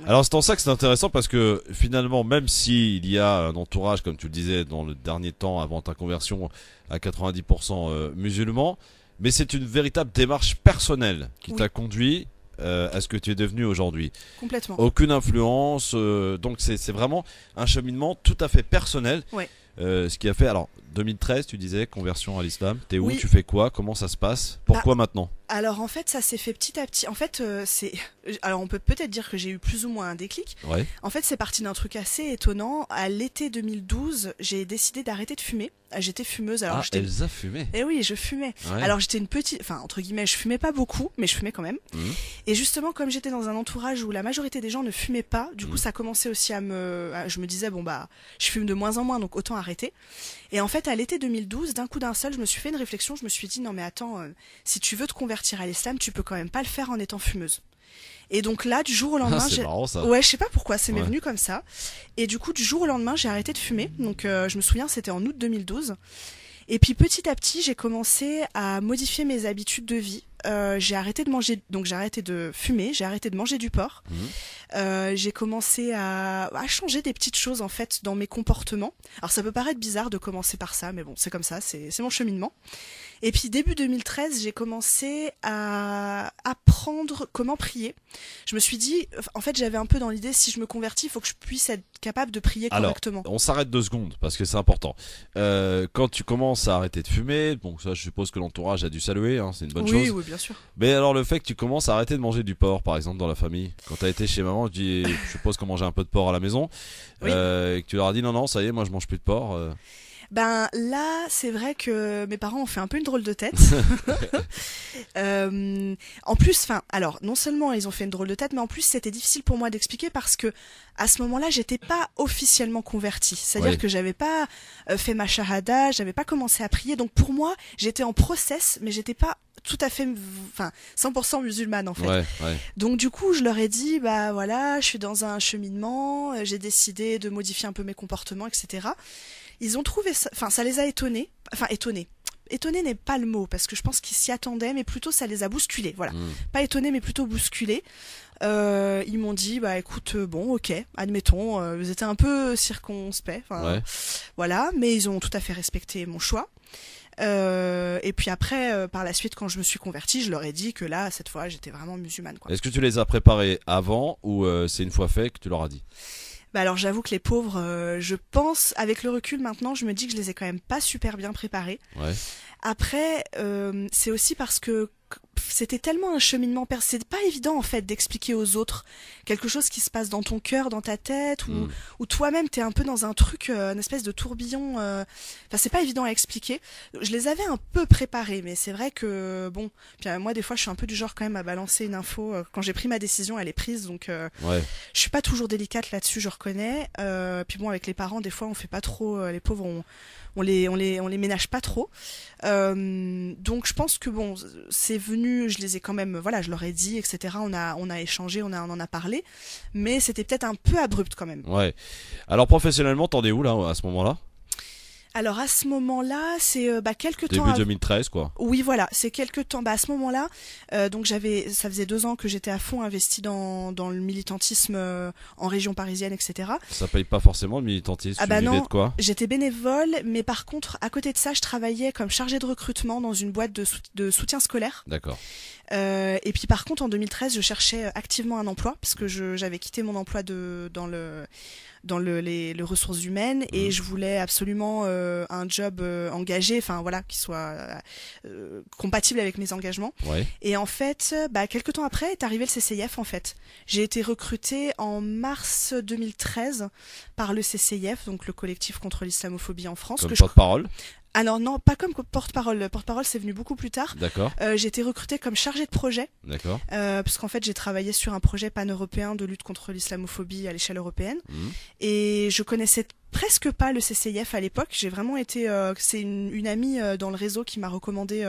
Alors c'est en ça que c'est intéressant, parce que finalement, même s'il y a un entourage, comme tu le disais dans le dernier temps avant ta conversion, à 90% musulman, mais c'est une véritable démarche personnelle qui t'a conduit à ce que tu es devenu aujourd'hui. Complètement. Aucune influence, donc c'est vraiment un cheminement tout à fait personnel. Ce qui a fait, alors 2013 tu disais, conversion à l'islam, t'es où, Oui. tu fais quoi, comment ça se passe, pourquoi maintenant? Alors en fait, ça s'est fait petit à petit. En fait, alors on peut peut-être dire que j'ai eu plus ou moins un déclic. Ouais. En fait, c'est parti d'un truc assez étonnant. À l'été 2012, j'ai décidé d'arrêter de fumer. J'étais fumeuse. Alors Ah, j'étais. Elsa fumait. Eh oui, je fumais. Ouais. Alors j'étais une petite, enfin entre guillemets, je fumais pas beaucoup, mais je fumais quand même. Mhm. Et justement, comme j'étais dans un entourage où la majorité des gens ne fumaient pas, du coup, Mhm. ça commençait aussi je me disais bon bah, je fume de moins en moins, donc autant arrêter. Et en fait, à l'été 2012, d'un coup d'un seul, je me suis fait une réflexion. Je me suis dit non mais attends, si tu veux te convertir à l'islam, tu peux quand même pas le faire en étant fumeuse. Et donc là, du jour au lendemain, C'est marrant ça. ouais, je sais pas pourquoi, c'est m'est Ouais. venu comme ça. Et du coup, du jour au lendemain, j'ai arrêté de fumer. Donc, je me souviens, c'était en août 2012. Et puis petit à petit, j'ai commencé à modifier mes habitudes de vie. J'ai arrêté de manger, donc j'ai arrêté de fumer, j'ai arrêté de manger du porc. J'ai commencé à changer des petites choses en fait dans mes comportements. Alors ça peut paraître bizarre de commencer par ça, mais bon, c'est comme ça, c'est mon cheminement. Et puis début 2013, j'ai commencé à apprendre comment prier. Je me suis dit, en fait, j'avais un peu dans l'idée, si je me convertis, il faut que je puisse être capable de prier Alors, correctement. on s'arrête 2 secondes parce que c'est important. Quand tu commences à arrêter de fumer, bon ça je suppose que l'entourage a dû saluer, hein, c'est une bonne Oui, chose. oui, bien sûr. Mais alors le fait que tu commences à arrêter de manger du porc, par exemple dans la famille, quand t'as été chez maman, je suppose qu'on mangeait un peu de porc à la maison, Oui. et que tu leur as dit non, ça y est, moi je mange plus de porc. Ben là, c'est vrai que mes parents ont fait un peu une drôle de tête. En plus, alors non seulement ils ont fait une drôle de tête, mais en plus c'était difficile pour moi d'expliquer parce que à ce moment-là, j'étais pas officiellement convertie. C'est-à-dire Oui. que j'avais pas fait ma shahada, j'avais pas commencé à prier. Donc pour moi, j'étais en process, mais j'étais pas tout à fait, 100% musulmane en fait. Ouais. Donc du coup, je leur ai dit, bah voilà, je suis dans un cheminement, j'ai décidé de modifier un peu mes comportements, etc. Ils ont trouvé ça, ça les a étonnés, étonnés. Étonné n'est pas le mot, parce que je pense qu'ils s'y attendaient, mais plutôt ça les a bousculés, voilà. Pas étonnés, mais plutôt bousculés. Ils m'ont dit, bah écoute, bon, ok, admettons, ils étaient un peu circonspects, voilà, mais ils ont tout à fait respecté mon choix. Et puis après, par la suite, quand je me suis convertie, je leur ai dit que là, cette fois, j'étais vraiment musulmane, quoi. Est-ce que tu les as préparés avant ou c'est une fois fait que tu leur as dit? Bah alors j'avoue que les pauvres, je pense, avec le recul maintenant, je me dis que je les ai quand même pas super bien préparés. Ouais. Après, c'est aussi parce que c'était tellement un cheminement, c'est pas évident en fait d'expliquer aux autres quelque chose qui se passe dans ton cœur, dans ta tête, ou toi-même t'es un peu dans un truc, une espèce de tourbillon. C'est pas évident à expliquer. Je les avais un peu préparés, mais c'est vrai que bon, puis moi des fois je suis un peu du genre quand même à balancer une info. Quand j'ai pris ma décision, elle est prise, donc Ouais. je suis pas toujours délicate là-dessus, je reconnais. Puis bon, avec les parents, des fois on fait pas trop, les pauvres on les ménage pas trop. Donc je pense que bon, c'est venu, je les ai quand même, voilà, je leur ai dit, etc. On a échangé, on en a parlé, mais c'était peut-être un peu abrupt quand même. Ouais. Alors professionnellement, t'en es où là à ce moment-là? Alors à ce moment-là, c'est quelques temps. Début 2013 quoi. Oui, voilà, c'est quelques temps. À ce moment-là, donc ça faisait 2 ans que j'étais à fond investie dans le militantisme en région parisienne, etc. Ça paye pas forcément le militantisme. Ah bah une idée non, de quoi? j'étais bénévole, mais par contre, à côté de ça, je travaillais comme chargée de recrutement dans une boîte de soutien scolaire. D'accord. Et puis par contre, en 2013, je cherchais activement un emploi parce que j'avais quitté mon emploi dans les ressources humaines et je voulais absolument un job engagé, qui soit compatible avec mes engagements. Ouais. Et en fait, quelques temps après est arrivé le CCIF en fait. J'ai été recrutée en mars 2013 par le CCIF, donc le collectif contre l'islamophobie en France. Comme porte-parole. Ah non, pas comme porte-parole. Le porte-parole, c'est venu beaucoup plus tard. D'accord. J'ai été recrutée comme chargée de projet. D'accord. Parce qu'en fait, j'ai travaillé sur un projet pan-européen de lutte contre l'islamophobie à l'échelle européenne. Et je connaissais presque pas le CCIF à l'époque. J'ai vraiment été... c'est une amie dans le réseau qui m'a recommandé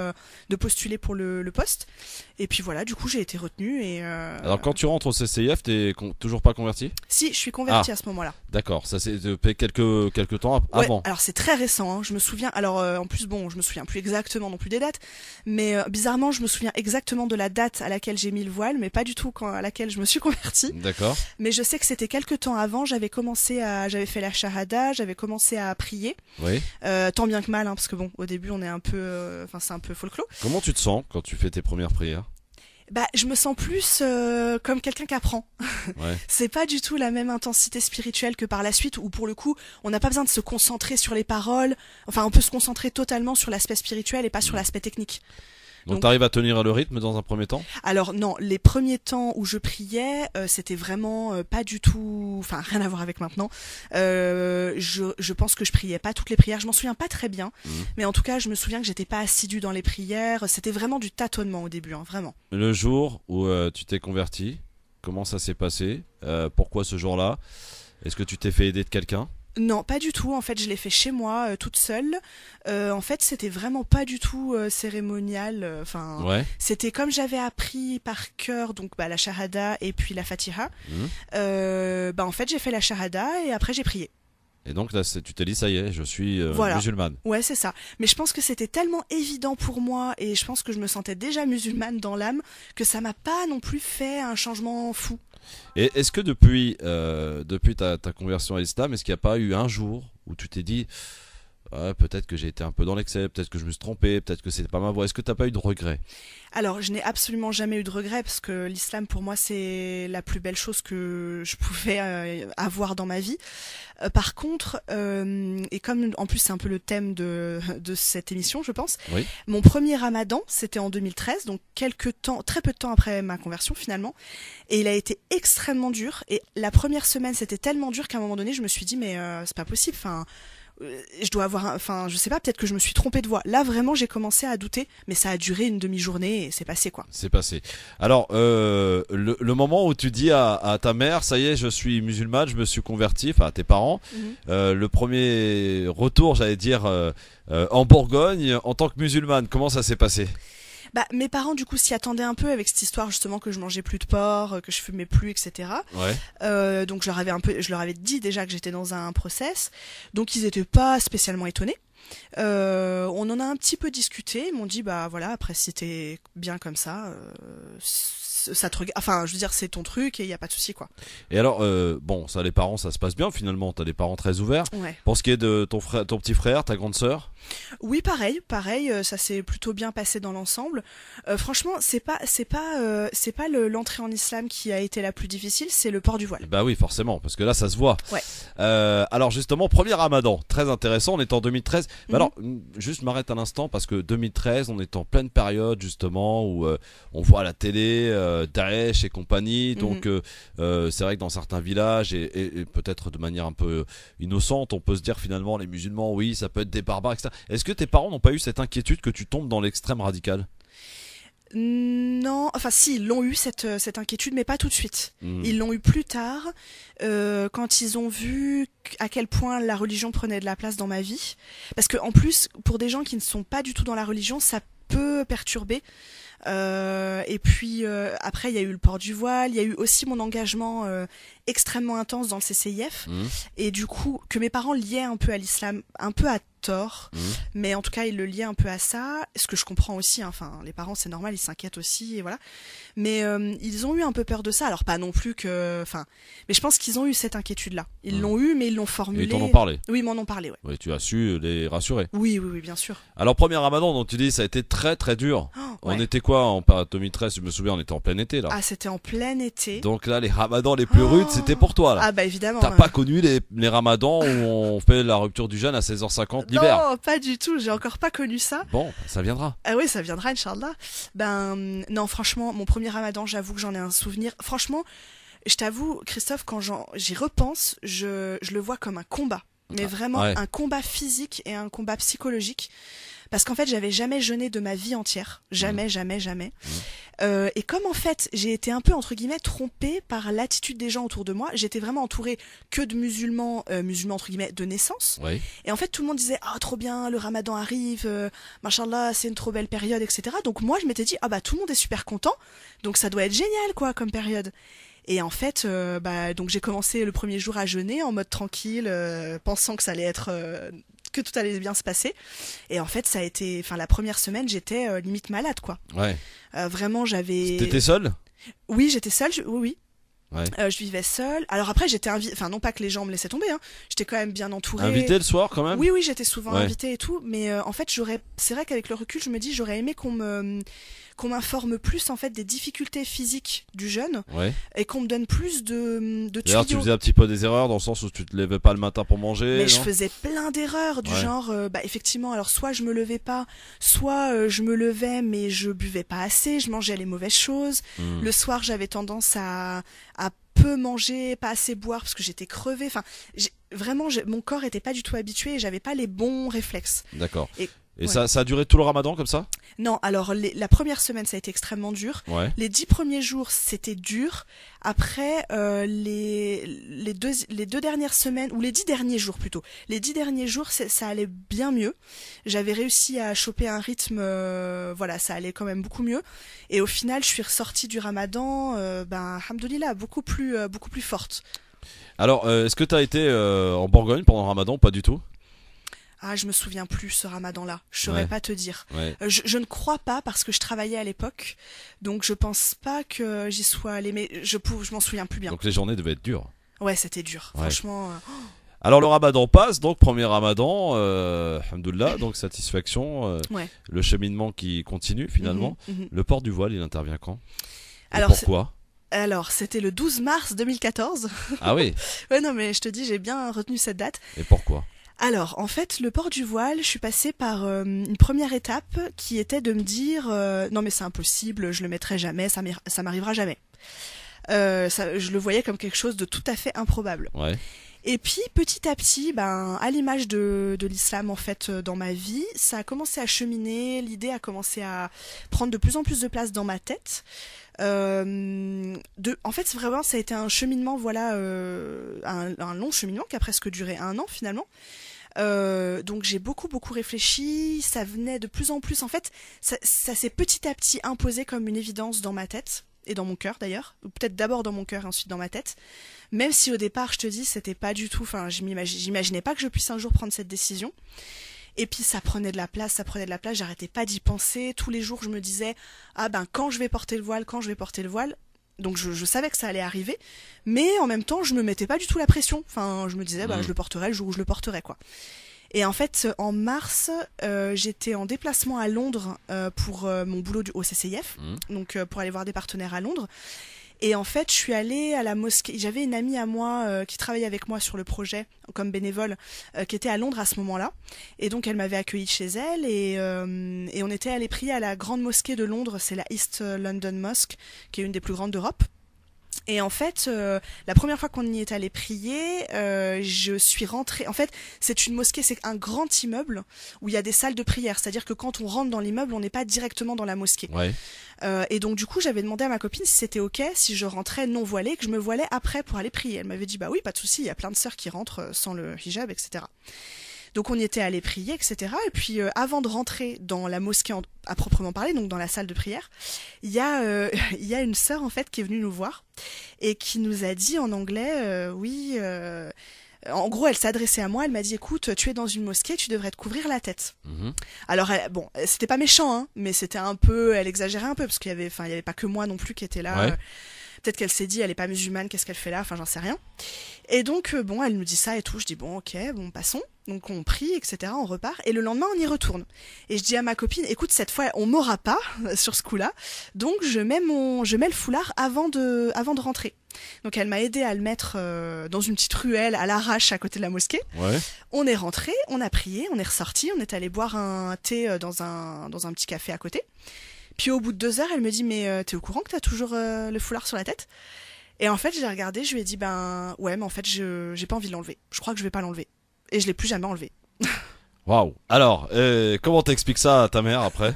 de postuler pour le poste. Et puis voilà, du coup, j'ai été retenue. Alors quand tu rentres au CCIF, t'es toujours pas converti? Si, je suis convertie à ce moment-là. D'accord, ça c'est depuis quelques temps avant. Alors c'est très récent, hein. Je me souviens, alors en plus bon, je me souviens plus exactement non plus des dates, mais bizarrement je me souviens exactement de la date à laquelle j'ai mis le voile, mais pas du tout à laquelle je me suis convertie. D'accord. Mais je sais que c'était quelques temps avant, j'avais fait la shahada, j'avais commencé à prier. Oui. Tant bien que mal, hein, parce que bon, au début on est un peu, c'est un peu folklore. Comment tu te sens quand tu fais tes premières prières? Bah, je me sens plus comme quelqu'un qui apprend. Ouais. C'est pas du tout la même intensité spirituelle que par la suite, où pour le coup, on n'a pas besoin de se concentrer sur les paroles. Enfin, on peut se concentrer totalement sur l'aspect spirituel et pas sur l'aspect technique. Donc Donc- t'arrives à tenir le rythme dans un premier temps? Alors non, les premiers temps où je priais, c'était vraiment pas du tout, enfin rien à voir avec maintenant. Je pense que je priais pas toutes les prières. Je m'en souviens pas très bien, mais en tout cas, je me souviens que j'étais pas assidue dans les prières. C'était vraiment du tâtonnement au début, hein, vraiment. Le jour où tu t'es converti, comment ça s'est passé? Pourquoi ce jour-là? Est-ce que tu t'es fait aider de quelqu'un? Non, pas du tout. En fait, je l'ai fait chez moi, toute seule. En fait, c'était vraiment pas du tout cérémonial. Enfin, Ouais. c'était comme j'avais appris par cœur, donc bah, la shahada et puis la fatiha. Mhm. Bah en fait, j'ai fait la shahada et après j'ai prié. Et donc là, tu t'es dit, ça y est, je suis Voilà. musulmane. Ouais, c'est ça. Mais je pense que c'était tellement évident pour moi et je pense que je me sentais déjà musulmane dans l'âme que ça m'a pas non plus fait un changement fou. Et est-ce que depuis ta conversion à l'islam, est-ce qu'il n'y a pas eu un jour où tu t'es dit, ouais, peut-être que j'ai été un peu dans l'excès, peut-être que je me suis trompé, peut-être que c'était pas ma voie. Est-ce que t'as pas eu de regrets? Alors, je n'ai absolument jamais eu de regrets parce que l'islam pour moi c'est la plus belle chose que je pouvais avoir dans ma vie. Par contre, et comme en plus c'est un peu le thème de cette émission, je pense, Oui. mon premier Ramadan c'était en 2013, donc très peu de temps après ma conversion finalement, et il a été extrêmement dur. Et la première semaine c'était tellement dur qu'à un moment donné je me suis dit mais c'est pas possible. Enfin, je dois avoir enfin je sais pas, peut-être que je me suis trompée de voie. Là vraiment j'ai commencé à douter, mais ça a duré une demi-journée et c'est passé quoi. C'est passé. Alors, le moment où tu dis à ta mère, ça y est, je suis musulmane, je me suis converti, enfin à tes parents, le premier retour, j'allais dire, en Bourgogne, en tant que musulmane, comment ça s'est passé? Bah mes parents du coup s'y attendaient un peu avec cette histoire justement que je mangeais plus de porc, que je fumais plus, etc. Ouais. Donc je leur avais dit déjà que j'étais dans un process, donc ils étaient pas spécialement étonnés. On en a un petit peu discuté, ils m'ont dit bah voilà, après si t'es bien comme ça, ça te regarde, enfin je veux dire c'est ton truc et y a pas de souci quoi. Et alors, bon, ça, les parents, ça se passe bien finalement. T'as des parents très ouverts. Ouais. Pour ce qui est de ton frère, ton petit frère, ta grande sœur. Oui pareil, ça s'est plutôt bien passé dans l'ensemble. Franchement c'est pas l'entrée en islam qui a été la plus difficile, c'est le port du voile. Bah oui, forcément, parce que là, ça se voit. Ouais. Alors justement, premier Ramadan, très intéressant. On est en 2013. Mais Mhm. alors, juste m'arrête un instant parce que 2013, on est en pleine période justement où on voit à la télé Daesh et compagnie. Donc c'est vrai que dans certains villages et peut-être de manière un peu innocente, on peut se dire finalement les musulmans, oui, ça peut être des barbares, etc. Est-ce que tes parents n'ont pas eu cette inquiétude que tu tombes dans l'extrême radical? Non, enfin si, ils l'ont eu cette inquiétude, mais pas tout de suite. Mhm. Ils l'ont eu plus tard, quand ils ont vu à quel point la religion prenait de la place dans ma vie. Parce que en plus, pour des gens qui ne sont pas du tout dans la religion, ça peut perturber. Et puis après, il y a eu le port du voile, il y a eu aussi mon engagement extrêmement intense dans le CCIF, Mhm. et du coup que mes parents liaient un peu à l'islam, un peu à tort, mais en tout cas ils le liaient un peu à ça, ce que je comprends aussi, hein. Enfin les parents c'est normal, ils s'inquiètent aussi et voilà, mais ils ont eu un peu peur de ça, alors pas non plus que, enfin, mais je pense qu'ils ont eu cette inquiétude là, ils l'ont eu mais ils l'ont Et formulé. ils t'en ont parlé. Oui, ils m'en ont parlé, ouais. Oui, tu as su les rassurer. Oui, bien sûr. Alors premier Ramadan, donc tu dis ça a été très très dur. Oh, On ouais. était quoi en 2013? Je me souviens, on était en plein été là. Ah, c'était en plein été. Donc là, les Ramadans les plus Oh. rudes, c'était pour toi là. Ah bah évidemment. T'as pas connu les Ramadans où on fait la rupture du jeûne à 16h50 l'hiver? Non, pas du tout, j'ai encore pas connu ça. Bon, ça viendra. Ah oui, ça viendra, Inch'Allah. Ben, non, franchement, mon premier Ramadan, j'avoue que j'en ai un souvenir. Franchement, je t'avoue, Christophe, quand j'y repense, je le vois comme un combat. Mais vraiment, ouais. un combat physique et un combat psychologique. Parce qu'en fait, j'avais jamais jeûné de ma vie entière. Jamais. Et comme en fait, j'ai été un peu, entre guillemets, trompée par l'attitude des gens autour de moi, j'étais vraiment entourée que de musulmans, entre guillemets, de naissance. Oui. Et en fait, tout le monde disait, ah, trop bien, le Ramadan arrive, machallah, c'est une trop belle période, etc. Donc moi, je m'étais dit, ah bah, tout le monde est super content, donc ça doit être génial, quoi, comme période. Et en fait, donc j'ai commencé le premier jour à jeûner en mode tranquille, pensant que ça allait être, que tout allait bien se passer. Et en fait, ça a été, enfin, la première semaine, j'étais limite malade, quoi. Ouais. Vraiment, j'avais. T'étais seule? Oui, j'étais seule. Oui. Ouais. Je vivais seule. Alors après, j'étais invitée, enfin non pas que les gens me laissaient tomber, hein. J'étais quand même bien entourée. Invité le soir quand même. Oui, j'étais souvent Ouais. invitée et tout, mais en fait, c'est vrai qu'avec le recul, je me dis, j'aurais aimé qu'on m'informe plus en fait des difficultés physiques du jeune Ouais. et qu'on me donne plus de D'ailleurs, tu tuyaux. faisais un petit peu des erreurs dans le sens où tu te levais pas le matin pour manger. Mais je non faisais plein d'erreurs du Ouais. genre, effectivement, alors soit je me levais pas, soit je me levais mais je buvais pas assez, je mangeais les mauvaises choses. Hmm. Le soir, j'avais tendance à peu manger, pas assez boire parce que j'étais crevée. Enfin, vraiment, mon corps était pas du tout habitué et j'avais pas les bons réflexes. D'accord. Et- Et ouais. ça a duré tout le ramadan comme ça? Non, alors la première semaine, ça a été extrêmement dur. Ouais. Les 10 premiers jours, c'était dur. Après, les deux dernières semaines, ou les 10 derniers jours plutôt, les 10 derniers jours, ça allait bien mieux. J'avais réussi à choper un rythme, voilà, ça allait quand même beaucoup mieux. Et au final, je suis ressortie du ramadan, alhamdoulilah, beaucoup plus forte. Alors, est-ce que t'as été en Bourgogne pendant le ramadan ou pas du tout? Ah, je me souviens plus ce ramadan-là. Je saurais Ouais. pas te dire. Ouais. Je ne crois pas parce que je travaillais à l'époque, donc je pense pas que j'y sois allée, mais je m'en souviens plus bien. Donc les journées devaient être dures. Ouais, c'était dur. Ouais. Franchement, Alors le ramadan passe, donc premier ramadan, alhamdoulilah, donc satisfaction, ouais. le cheminement qui continue finalement. Mhm. Le port du voile, il intervient quand? Et Alors, pourquoi? Alors, c'était le 12 mars 2014. Ah oui, Ouais, non, mais je te dis, j'ai bien retenu cette date. et pourquoi? Alors, en fait, le port du voile, je suis passée par une première étape qui était de me dire non mais c'est impossible, je le mettrai jamais, ça m'arrivera jamais. Je le voyais comme quelque chose de tout à fait improbable. Ouais. Et puis petit à petit, à l'image de l'islam en fait dans ma vie, ça a commencé à cheminer, l'idée a commencé à prendre de plus en plus de place dans ma tête. En fait, vraiment, ça a été un cheminement, voilà, un long cheminement qui a presque duré 1 an finalement. Donc j'ai beaucoup réfléchi, ça venait de plus en plus, en fait, ça s'est petit à petit imposé comme une évidence dans ma tête. Et dans mon cœur d'ailleurs, ou peut-être d'abord dans mon cœur et ensuite dans ma tête. Même si au départ, je te dis, c'était pas du tout, enfin, j'imaginais pas que je puisse un jour prendre cette décision. Et puis ça prenait de la place, j'arrêtais pas d'y penser. Tous les jours, je me disais, quand je vais porter le voile. Donc je savais que ça allait arriver, mais en même temps, je me mettais pas du tout la pression. Enfin, je me disais, je le porterai le jour où je le porterai, quoi. Et en fait, en mars, j'étais en déplacement à Londres pour mon boulot au CCIF, donc pour aller voir des partenaires à Londres. Et en fait, je suis allée à la mosquée. J'avais une amie à moi qui travaillait avec moi sur le projet comme bénévole, qui était à Londres à ce moment-là. Et donc, elle m'avait accueillie chez elle et on était allé prier à la grande mosquée de Londres. C'est la East London Mosque, qui est une des plus grandes d'Europe. Et en fait, la première fois qu'on y est allé prier, je suis rentrée. En fait, c'est une mosquée, c'est un grand immeuble où il y a des salles de prière. C'est-à-dire que quand on rentre dans l'immeuble, on n'est pas directement dans la mosquée. Ouais. Et donc du coup, j'avais demandé à ma copine si c'était ok, si je rentrais non voilée, que je me voilais après pour aller prier. Elle m'avait dit bah oui, pas de souci. Il y a plein de sœurs qui rentrent sans le hijab, etc. Donc on y était allé prier, etc. Et puis avant de rentrer dans la mosquée à proprement parler, donc dans la salle de prière, il y a une sœur en fait qui est venue nous voir et qui nous a dit en anglais, en gros, elle s'est adressée à moi, elle m'a dit écoute, tu es dans une mosquée, tu devrais te couvrir la tête. Alors bon, c'était pas méchant, hein, mais c'était un peu, elle exagérait un peu parce qu'il y avait pas que moi non plus qui était là. Ouais. Peut-être qu'elle s'est dit, elle est pas musulmane, qu'est-ce qu'elle fait là, enfin j'en sais rien. Et donc elle nous dit ça et tout, je dis bon ok, bon passons. Donc on prie, etc. On repart et le lendemain on y retourne. Et je dis à ma copine, écoute cette fois on m'aura pas sur ce coup-là, donc je mets le foulard avant de rentrer. Donc elle m'a aidé à le mettre dans une petite ruelle à l'arrache à côté de la mosquée. Ouais. On est rentré, on a prié, on est ressorti, on est allé boire un thé dans un petit café à côté. Puis au bout de 2 heures, elle me dit mais t'es au courant que t'as toujours le foulard sur la tête? Et en fait, je l'ai regardé, je lui ai dit ouais, mais en fait, j'ai pas envie de l'enlever. Je crois que je vais pas l'enlever. Et je l'ai plus jamais enlevé. Waouh. Alors, comment t'expliques ça à ta mère après?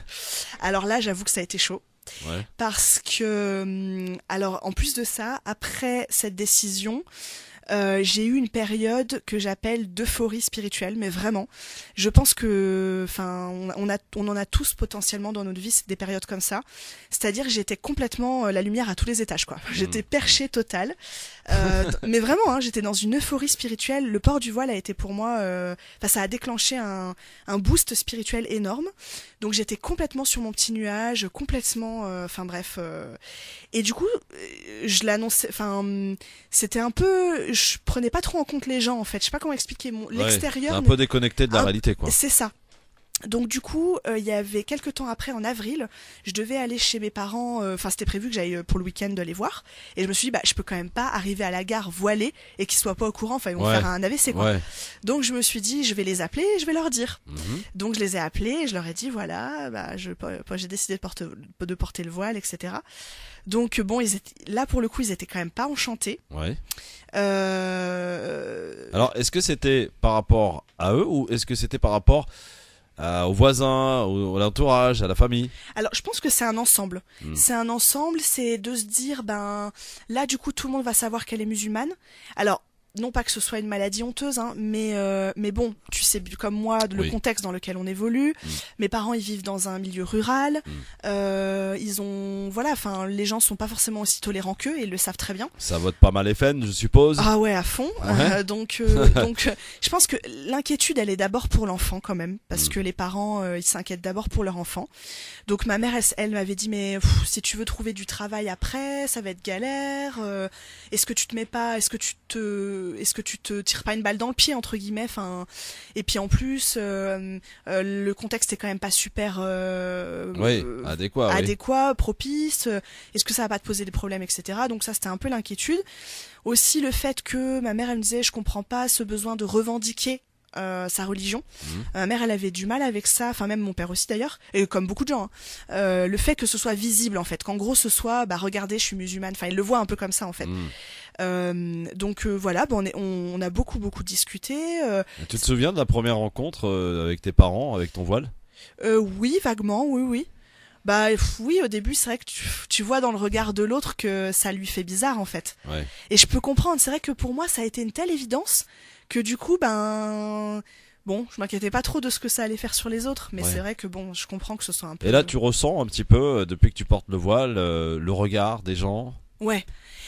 Alors là, j'avoue que ça a été chaud. Ouais. Parce que, alors en plus de ça, après cette décision, j'ai eu une période que j'appelle d'euphorie spirituelle, mais vraiment, je pense que, enfin, on en a tous potentiellement dans notre vie, c'est des périodes comme ça. C'est-à-dire que j'étais complètement la lumière à tous les étages, quoi. J'étais perchée totale, mais vraiment, hein, j'étais dans une euphorie spirituelle. Le port du voile a été pour moi, enfin, ça a déclenché un boost spirituel énorme. Donc j'étais complètement sur mon petit nuage, complètement, enfin bref. Et du coup, je l'annonçais, enfin, c'était un peu, je prenais pas trop en compte les gens en fait. Je sais pas comment expliquer. L'extérieur. Un peu déconnecté de la réalité, quoi. C'est ça. Donc du coup, il y avait quelques temps après, en avril, je devais aller chez mes parents, enfin c'était prévu que j'aille pour le week-end les voir, et je me suis dit, bah je peux quand même pas arriver à la gare voilée et qu'ils soient pas au courant, enfin ils vont faire un AVC quoi. Donc je me suis dit, je vais les appeler et je vais leur dire. Donc je les ai appelés et je leur ai dit, voilà, bah j'ai décidé de porter le voile, etc. Donc bon, là pour le coup, ils étaient quand même pas enchantés. Alors est-ce que c'était par rapport à eux ou est-ce que c'était par rapport aux voisins, à l'entourage, à la famille? Alors, je pense que c'est un ensemble. C'est un ensemble, c'est de se dire, ben, là, du coup, tout le monde va savoir qu'elle est musulmane. Alors, non pas que ce soit une maladie honteuse, hein, mais bon, tu sais comme moi le contexte dans lequel on évolue. Mes parents ils vivent dans un milieu rural, ils ont voilà, enfin les gens sont pas forcément aussi tolérants qu'eux et ils le savent très bien. Ça vote pas mal FN, je suppose. Ah ouais, à fond. Donc je pense que l'inquiétude elle est d'abord pour l'enfant quand même, parce que les parents ils s'inquiètent d'abord pour leur enfant. Donc ma mère elle m'avait dit mais si tu veux trouver du travail après, ça va être galère. Est-ce que tu te tires pas une balle dans le pied entre guillemets, enfin et puis en plus le contexte est quand même pas super adéquat, propice, est-ce que ça va pas te poser des problèmes, etc. Donc ça c'était un peu l'inquiétude. Aussi le fait que ma mère elle me disait je comprends pas ce besoin de revendiquer sa religion. Ma mère elle avait du mal avec ça, enfin même mon père aussi d'ailleurs, et comme beaucoup de gens, hein. Le fait que ce soit visible en fait, qu'en gros ce soit bah regardez je suis musulmane, enfin il le voit un peu comme ça en fait. Donc voilà, bon, on a beaucoup discuté. Tu te souviens de la première rencontre avec tes parents, avec ton voile? Oui, vaguement, oui. Bah oui, au début c'est vrai que tu vois dans le regard de l'autre que ça lui fait bizarre en fait. Et je peux comprendre, c'est vrai que pour moi ça a été une telle évidence que du coup ben bon, je m'inquiétais pas trop de ce que ça allait faire sur les autres, mais c'est vrai que bon, je comprends que ce soit un peu. Et là tu ressens un petit peu depuis que tu portes le voile le regard des gens? Ouais.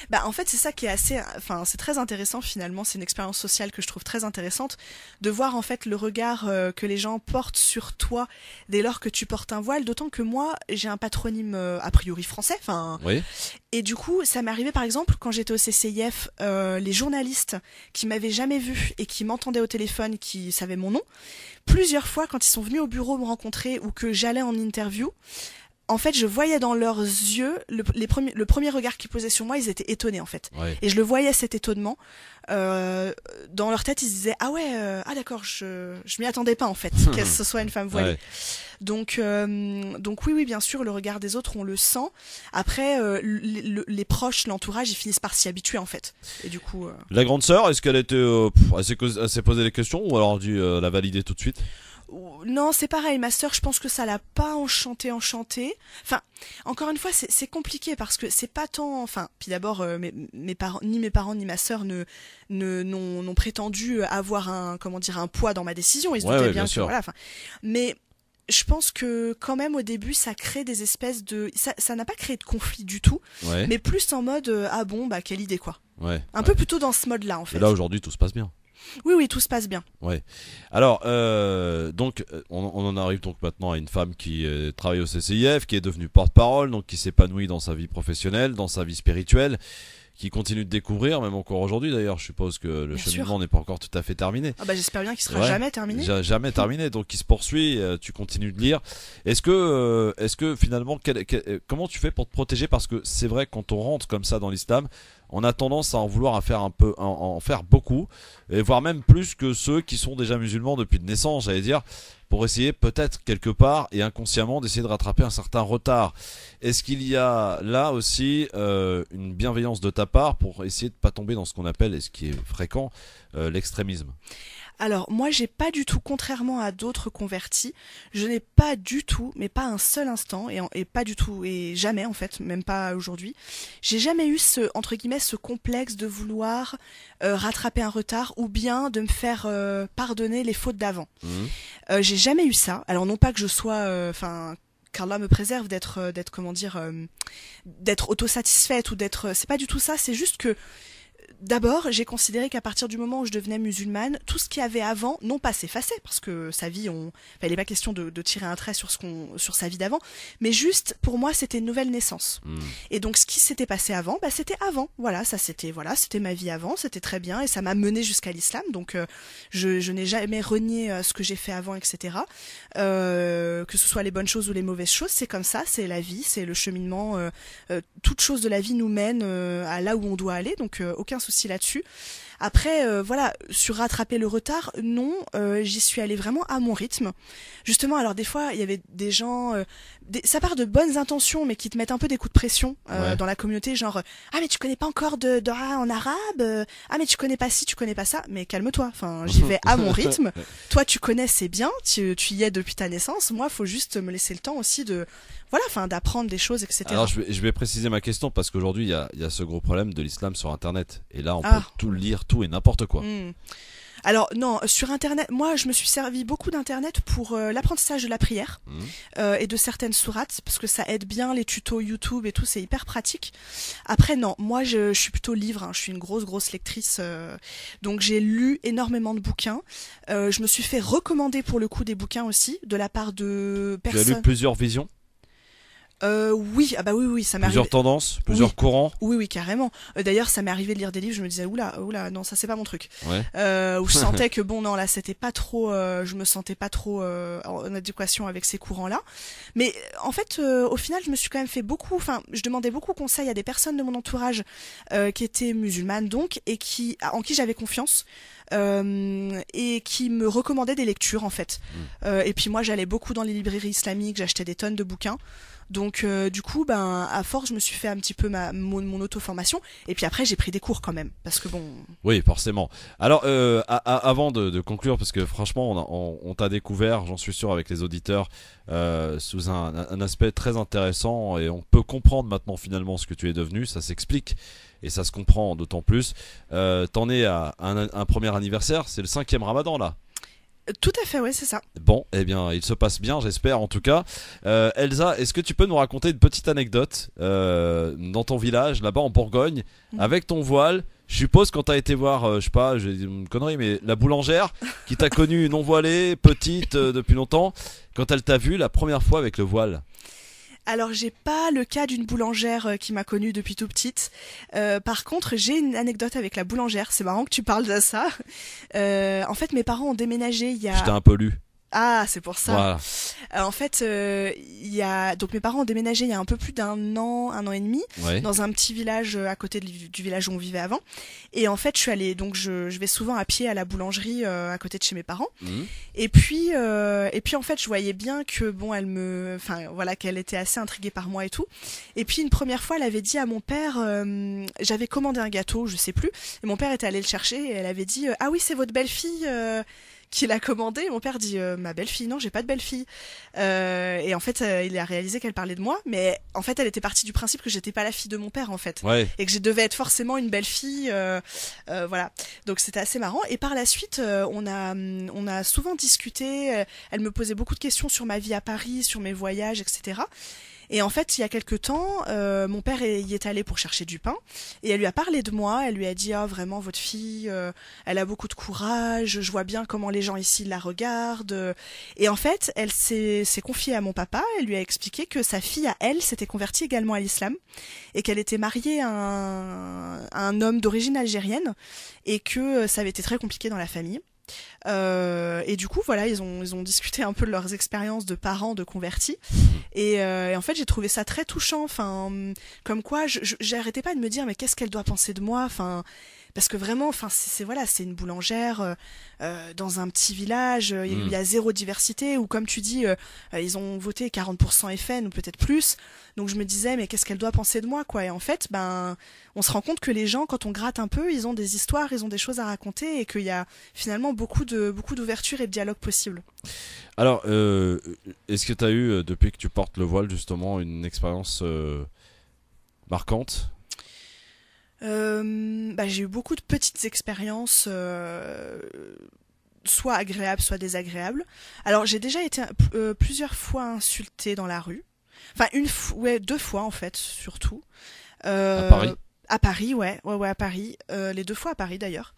Bah en fait c'est ça qui est assez, enfin c'est très intéressant finalement, c'est une expérience sociale que je trouve très intéressante de voir en fait le regard que les gens portent sur toi dès lors que tu portes un voile, d'autant que moi j'ai un patronyme a priori français, enfin et du coup ça m'est arrivé par exemple quand j'étais au CCIF, les journalistes qui m'avaient jamais vu et qui m'entendaient au téléphone, qui savaient mon nom, plusieurs fois quand ils sont venus au bureau me rencontrer ou que j'allais en interview, en fait, je voyais dans leurs yeux le premier regard qu'ils posaient sur moi, ils étaient étonnés en fait. Et je le voyais cet étonnement. Dans leur tête, ils se disaient ah ouais, ah d'accord, je m'y attendais pas en fait que ce soit une femme voilée. Donc oui, bien sûr, le regard des autres, on le sent. Après, les proches, l'entourage, ils finissent par s'y habituer en fait. Et du coup. La grande sœur, est-ce qu'elle était, elle s'est posé des questions ou alors dû la valider tout de suite? Non, c'est pareil, ma sœur, je pense que ça l'a pas enchantée. Enfin, encore une fois, c'est compliqué parce que c'est pas tant, enfin, puis d'abord mes parents ni ma sœur n'ont prétendu avoir un poids dans ma décision, ils se doutaient bien que voilà, enfin, mais je pense que quand même au début ça crée des espèces de ça n'a pas créé de conflit du tout, mais plus en mode ah bon bah quelle idée quoi. Un peu plutôt dans ce mode-là en fait. Et là aujourd'hui tout se passe bien. Oui, tout se passe bien. Alors, donc, on en arrive donc maintenant à une femme qui travaille au CCIF, qui est devenue porte-parole, donc qui s'épanouit dans sa vie professionnelle, dans sa vie spirituelle, qui continue de découvrir, même encore aujourd'hui d'ailleurs. Je suppose que le cheminement n'est pas encore tout à fait terminé. Ah bah j'espère bien qu'il sera jamais terminé. Jamais terminé, donc il se poursuit. Tu continues de lire. Est-ce que finalement, comment tu fais pour te protéger? Parce que c'est vrai quand on rentre comme ça dans l'islam, on a tendance à en vouloir en faire beaucoup, et voire même plus que ceux qui sont déjà musulmans depuis de naissance, j'allais dire, pour essayer peut-être quelque part et inconsciemment d'essayer de rattraper un certain retard. Est-ce qu'il y a là aussi une bienveillance de ta part pour essayer de pas tomber dans ce qu'on appelle, et ce qui est fréquent, l'extrémisme? Alors moi j'ai pas du tout, contrairement à d'autres convertis, je n'ai pas du tout, mais pas un seul instant, et pas du tout, et jamais en fait, même pas aujourd'hui, j'ai jamais eu ce, entre guillemets, ce complexe de vouloir rattraper un retard ou bien de me faire pardonner les fautes d'avant. J'ai jamais eu ça. Alors non pas que je sois, qu'Allah me préserve d'être comment dire, d'être autosatisfaite ou d'être, c'est pas du tout ça, c'est juste que d'abord, j'ai considéré qu'à partir du moment où je devenais musulmane, tout ce qu'il y avait avant, non pas s'effaçait, parce que sa vie, il n'est pas question de tirer un trait sur sur sa vie d'avant, mais juste, pour moi, c'était une nouvelle naissance. Et donc, ce qui s'était passé avant, c'était avant. Voilà, c'était ma vie avant, c'était très bien, et ça m'a mené jusqu'à l'islam. Donc, je n'ai jamais renié ce que j'ai fait avant, etc. Que ce soit les bonnes choses ou les mauvaises choses, c'est comme ça, c'est la vie, c'est le cheminement. Toute chose de la vie nous mène à là où on doit aller, donc aucun souci là-dessus. Après, voilà, sur rattraper le retard, non, j'y suis allée vraiment à mon rythme. Justement, alors des fois, il y avait des gens, ça part de bonnes intentions, mais qui te mettent un peu des coups de pression dans la communauté, genre ah mais tu connais pas encore de en arabe, ah mais tu connais pas ci, tu connais pas ça, mais calme-toi. Enfin, j'y vais à mon rythme. Toi, tu connais, c'est bien, tu y es depuis ta naissance. Moi, faut juste me laisser le temps aussi de d'apprendre des choses, etc. Alors je vais préciser ma question parce qu'aujourd'hui il y a ce gros problème de l'islam sur Internet et là on peut tout lire, tout et n'importe quoi. Alors non, sur Internet, moi je me suis servi beaucoup d'Internet pour l'apprentissage de la prière et de certaines sourates parce que ça aide bien, les tutos YouTube et tout, c'est hyper pratique. Après non, moi je suis plutôt livre, je suis une grosse lectrice, donc j'ai lu énormément de bouquins. Je me suis fait recommander pour le coup des bouquins aussi de la part de personnes. Tu as lu plusieurs visions? Oui, oui, ça m'est arrivé. Plusieurs tendances, plusieurs courants. Oui, carrément. D'ailleurs, ça m'est arrivé de lire des livres, je me disais oula, non, ça c'est pas mon truc. Ouais. Où je sentais que bon, non, là, c'était pas trop, je me sentais pas trop en adéquation avec ces courants-là. Mais en fait, au final, je me suis quand même fait je demandais beaucoup conseil à des personnes de mon entourage qui étaient musulmanes donc et en qui j'avais confiance. Et qui me recommandaient des lectures en fait. Et puis moi, j'allais beaucoup dans les librairies islamiques, j'achetais des tonnes de bouquins. Donc du coup, à force, je me suis fait un petit peu mon auto-formation. Et puis après, j'ai pris des cours quand même, parce que bon. Oui, forcément. Alors, avant de conclure, parce que franchement, on t'a découvert, j'en suis sûr, avec les auditeurs, sous un aspect très intéressant, et on peut comprendre maintenant finalement ce que tu es devenu. Ça s'explique et ça se comprend d'autant plus. T'en es à un premier anniversaire, c'est le 5e Ramadan là. Tout à fait, ouais, c'est ça. Bon, eh bien, il se passe bien, j'espère en tout cas. Elsa, est-ce que tu peux nous raconter une petite anecdote dans ton village, là-bas en Bourgogne, avec ton voile? Je suppose quand t'as été voir, je sais pas, j'ai dit une connerie, mais la boulangère qui t'a connue non voilée, petite, depuis longtemps, quand elle t'a vu la première fois avec le voile. Alors j'ai pas le cas d'une boulangère qui m'a connue depuis tout petite. Par contre, j'ai une anecdote avec la boulangère. C'est marrant que tu parles de ça. En fait, mes parents ont déménagé il y a. J'étais un peu lu. Ah, c'est pour ça. Voilà. En fait, donc mes parents ont déménagé il y a un peu plus d'un an et demi, dans un petit village à côté du village où on vivait avant. Et en fait, je suis allée, donc je vais souvent à pied à la boulangerie à côté de chez mes parents. Et puis en fait, je voyais bien que bon, qu'elle était assez intriguée par moi et tout. Et puis une première fois, elle avait dit à mon père, j'avais commandé un gâteau, je sais plus, et mon père était allé le chercher et elle avait dit ah oui, c'est votre belle-fille qui l'a commandé. Mon père dit ma belle-fille, non, j'ai pas de belle-fille. Et en fait, il a réalisé qu'elle parlait de moi, mais en fait, elle était partie du principe que j'étais pas la fille de mon père en fait, et que je devais être forcément une belle-fille. Voilà. Donc c'était assez marrant. Et par la suite, on a souvent discuté. Elle me posait beaucoup de questions sur ma vie à Paris, sur mes voyages, etc. Et en fait, il y a quelque temps, mon père y est allé pour chercher du pain et elle lui a parlé de moi. Elle lui a dit vraiment votre fille, elle a beaucoup de courage. Je vois bien comment les gens ici la regardent. Et en fait, elle s'est confiée à mon papa. Elle lui a expliqué que sa fille à elle s'était convertie également à l'islam et qu'elle était mariée à un homme d'origine algérienne et que ça avait été très compliqué dans la famille. Et du coup voilà, ils ont discuté un peu de leurs expériences de parents de convertis et en fait j'ai trouvé ça très touchant, comme quoi j'arrêtais pas de me dire mais qu'est-ce qu'elle doit penser de moi, parce parce que vraiment, enfin, voilà, c'est une boulangère dans un petit village. Il y a zéro diversité. Ou comme tu dis, ils ont voté 40% FN ou peut-être plus. Donc je me disais, mais qu'est-ce qu'elle doit penser de moi, quoi. Et en fait, ben, on se rend compte que les gens, quand on gratte un peu, ils ont des histoires, ils ont des choses à raconter, et qu'il y a finalement beaucoup d'ouverture et de dialogue possible. Alors, est-ce que tu as eu, depuis que tu portes le voile, justement, une expérience marquante? J'ai eu beaucoup de petites expériences, soit agréables, soit désagréables. Alors j'ai déjà été plusieurs fois insultée dans la rue. Enfin deux fois en fait, surtout. À Paris? À Paris, ouais, à Paris. Les 2 fois à Paris d'ailleurs.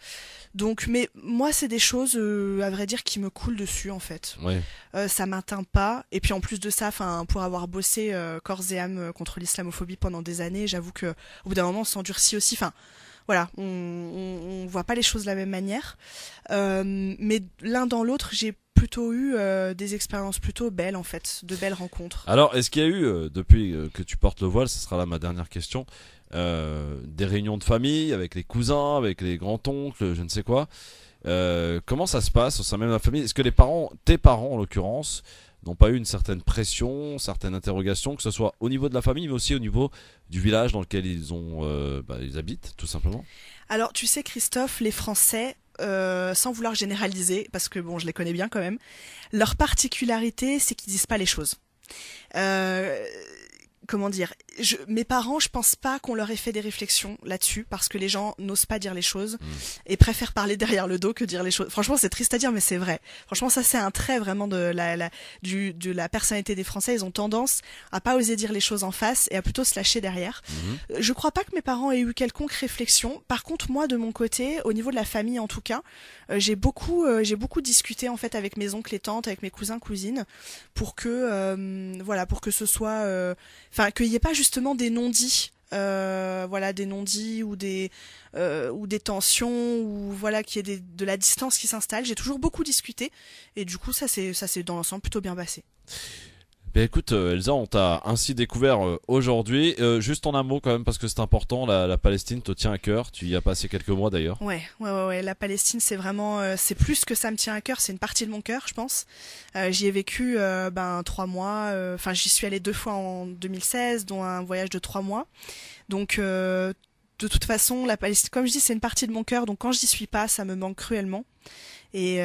Donc, mais moi, c'est des choses, à vrai dire, qui me coulent dessus en fait. Ouais. Ça m'atteint pas. Et puis en plus de ça, enfin, pour avoir bossé corps et âme contre l'islamophobie pendant des années, j'avoue que au bout d'un moment, on s'endurcit aussi. Enfin, voilà, on voit pas les choses de la même manière. Mais l'un dans l'autre, j'ai plutôt eu des expériences plutôt belles en fait, de belles rencontres. Alors, est-ce qu'il y a eu, depuis que tu portes le voile, ce sera là ma dernière question, des réunions de famille avec les cousins, avec les grands-oncles, je ne sais quoi. Comment ça se passe au sein même de la famille? Est-ce que tes parents en l'occurrence, n'ont pas eu une certaine pression, certaine interrogation, que ce soit au niveau de la famille, mais aussi au niveau du village dans lequel ils habitent, tout simplement? Alors, tu sais, Christophe, les Français, sans vouloir généraliser, parce que bon, je les connais bien quand même, leur particularité, c'est qu'ils disent pas les choses. Comment dire, mes parents, je pense pas qu'on leur ait fait des réflexions là-dessus, parce que les gens n'osent pas dire les choses et préfèrent parler derrière le dos que dire les choses. Franchement, c'est triste à dire, mais c'est vrai. Franchement, ça c'est un trait vraiment de la personnalité des Français. Ils ont tendance à pas oser dire les choses en face et à plutôt se lâcher derrière. Je crois pas que mes parents aient eu quelconque réflexion. Par contre, moi, de mon côté, au niveau de la famille en tout cas, j'ai beaucoup discuté en fait avec mes oncles et tantes, avec mes cousins, cousines, pour que pour que ce soit, qu'il y ait pas justement des non-dits, des non-dits ou des tensions, ou voilà, qu'il y ait de la distance qui s'installe. J'ai toujours beaucoup discuté et du coup ça s'est dans l'ensemble plutôt bien passé. Bien écoute Elsa, on t'a ainsi découvert aujourd'hui. Juste en un mot quand même, parce que c'est important, la Palestine te tient à cœur. Tu y as passé quelques mois d'ailleurs. Ouais. La Palestine, c'est vraiment, c'est plus que ça me tient à cœur. C'est une partie de mon cœur, je pense. J'y ai vécu 3 mois. Enfin, j'y suis allée 2 fois en 2016, dont un voyage de 3 mois. Donc de toute façon, la Palestine, comme je dis, c'est une partie de mon cœur. Donc quand j'y suis pas, ça me manque cruellement. Et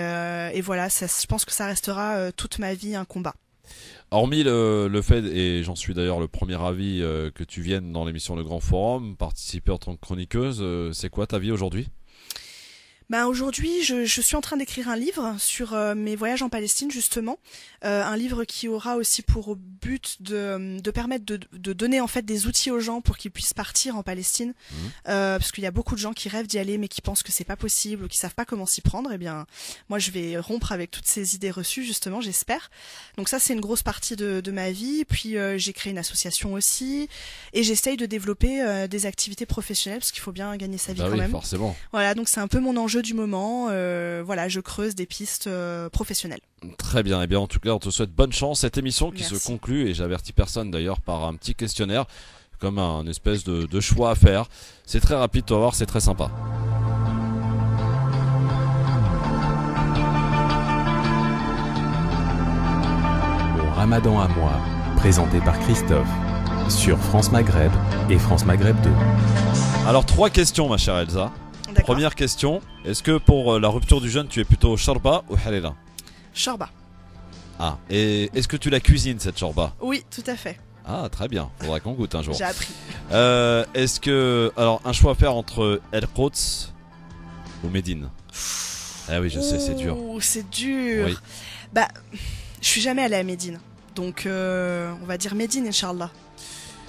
voilà, je pense que ça restera toute ma vie un combat. Hormis le fait, et j'en suis d'ailleurs le premier avis, que tu viennes dans l'émission Le Grand Forum, participer en tant que chroniqueuse, c'est quoi ta vie aujourd'hui ? Aujourd'hui, je suis en train d'écrire un livre sur mes voyages en Palestine, justement. Un livre qui aura aussi pour but de permettre de donner en fait des outils aux gens pour qu'ils puissent partir en Palestine. Parce qu'il y a beaucoup de gens qui rêvent d'y aller mais qui pensent que c'est pas possible ou qui savent pas comment s'y prendre. Eh bien, moi je vais rompre avec toutes ces idées reçues, justement, j'espère. Donc ça, c'est une grosse partie de ma vie. Puis j'ai créé une association aussi et j'essaye de développer des activités professionnelles parce qu'il faut bien gagner sa vie quand même. Forcément. Voilà, donc c'est un peu mon enjeu du moment. Je creuse des pistes professionnelles. Très bien, et bien en tout cas on te souhaite bonne chance. Cette émission qui Merci. se conclut, et j'avertis personne d'ailleurs, par un petit questionnaire, comme un espèce de choix à faire. C'est très rapide, tu vas voir, c'est très sympa. Mon Ramadan à moi, présenté par Christophe, sur France Maghreb et France Maghreb 2. Alors 3 questions ma chère Elsa. D'accord. Première question, est-ce que pour la rupture du jeûne tu es plutôt shorba ou halila? Shorba. Ah, et est-ce que tu la cuisines cette shorba? Oui, tout à fait. Ah très bien, faudra qu'on goûte un jour. J'ai appris. Est-ce que, alors un choix à faire entre El Quds ou Médine? Ah oui je sais, c'est dur. C'est dur. Oui. Je suis jamais allée à Médine. Donc on va dire Médine, Inch'Allah.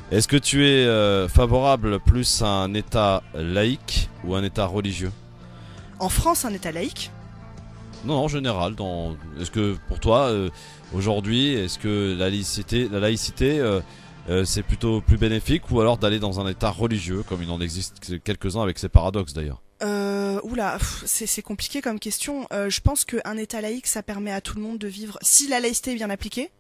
Est-ce que tu es favorable plus à un état laïque ou un état religieux? En France, un état laïque. Non, en général. Est-ce que pour toi, aujourd'hui, est-ce que la laïcité c'est plutôt plus bénéfique, ou alors d'aller dans un état religieux, comme il en existe quelques-uns avec ses paradoxes d'ailleurs? C'est compliqué comme question. Je pense qu'un État laïque, ça permet à tout le monde de vivre, si la laïcité est bien appliquée,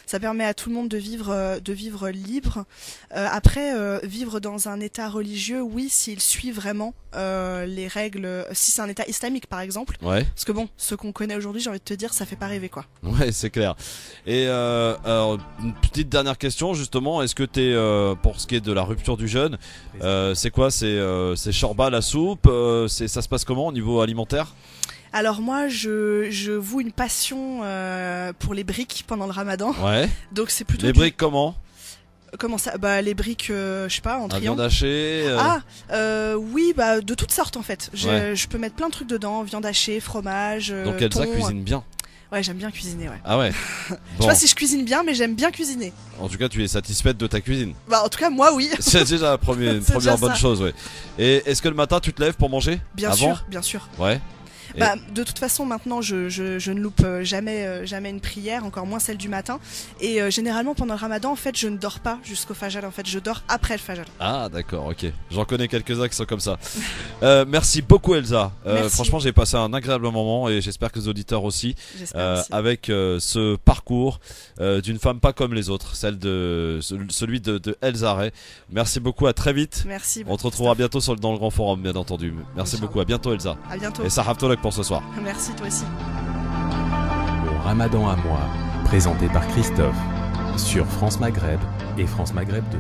ça permet à tout le monde de vivre libre. Après, vivre dans un État religieux, oui, s'il suit vraiment les règles, si c'est un État islamique par exemple. Ouais. Parce que bon, ce qu'on connaît aujourd'hui, j'ai envie de te dire, ça fait pas rêver quoi. Ouais, c'est clair. Et alors, une petite dernière question justement, est-ce que t'es pour ce qui est de la rupture du jeûne, c'est quoi, c'est shorba la soupe, ça se passe comment au niveau alimentaire? Alors moi, je voue une passion pour les briques pendant le Ramadan. Ouais. Donc c'est plutôt Les briques comment? Comment ça? Bah les briques, je sais pas, en La triangle. viande hachée. Oui, bah de toutes sortes en fait. Ouais. Je peux mettre plein de trucs dedans, viande hachée, fromage, Donc Elsa thon. cuisine bien. Ouais, j'aime bien cuisiner, ouais. Ah ouais. Je Bon. sais pas si je cuisine bien, mais j'aime bien cuisiner. En tout cas, tu es satisfaite de ta cuisine. Bah en tout cas, moi oui. C'est déjà une C'est première déjà bonne ça. chose, ouais. Et est-ce que le matin tu te lèves pour manger? Bien Avant? sûr, bien sûr. Ouais. Et- Bah, de toute façon, maintenant, je ne loupe jamais une prière, encore moins celle du matin. Et généralement, pendant le Ramadan, en fait, je ne dors pas jusqu'au Fajr. En fait, je dors après le Fajr. Ah d'accord, ok. J'en connais quelques-uns qui sont comme ça. Merci beaucoup Elsa. Merci. Franchement, j'ai passé un agréable moment et j'espère que les auditeurs aussi. J'espère aussi. Avec ce parcours d'une femme pas comme les autres, celui de Elsa Ray. Merci beaucoup, à très vite. Merci. On te retrouvera bientôt dans le grand forum, bien entendu. Merci Inch'Allah. beaucoup, à bientôt Elsa. À bientôt. Et ça Tolak pour ce soir. Merci, toi aussi. Le Ramadan à moi, présenté par Christophe sur France Maghreb et France Maghreb 2.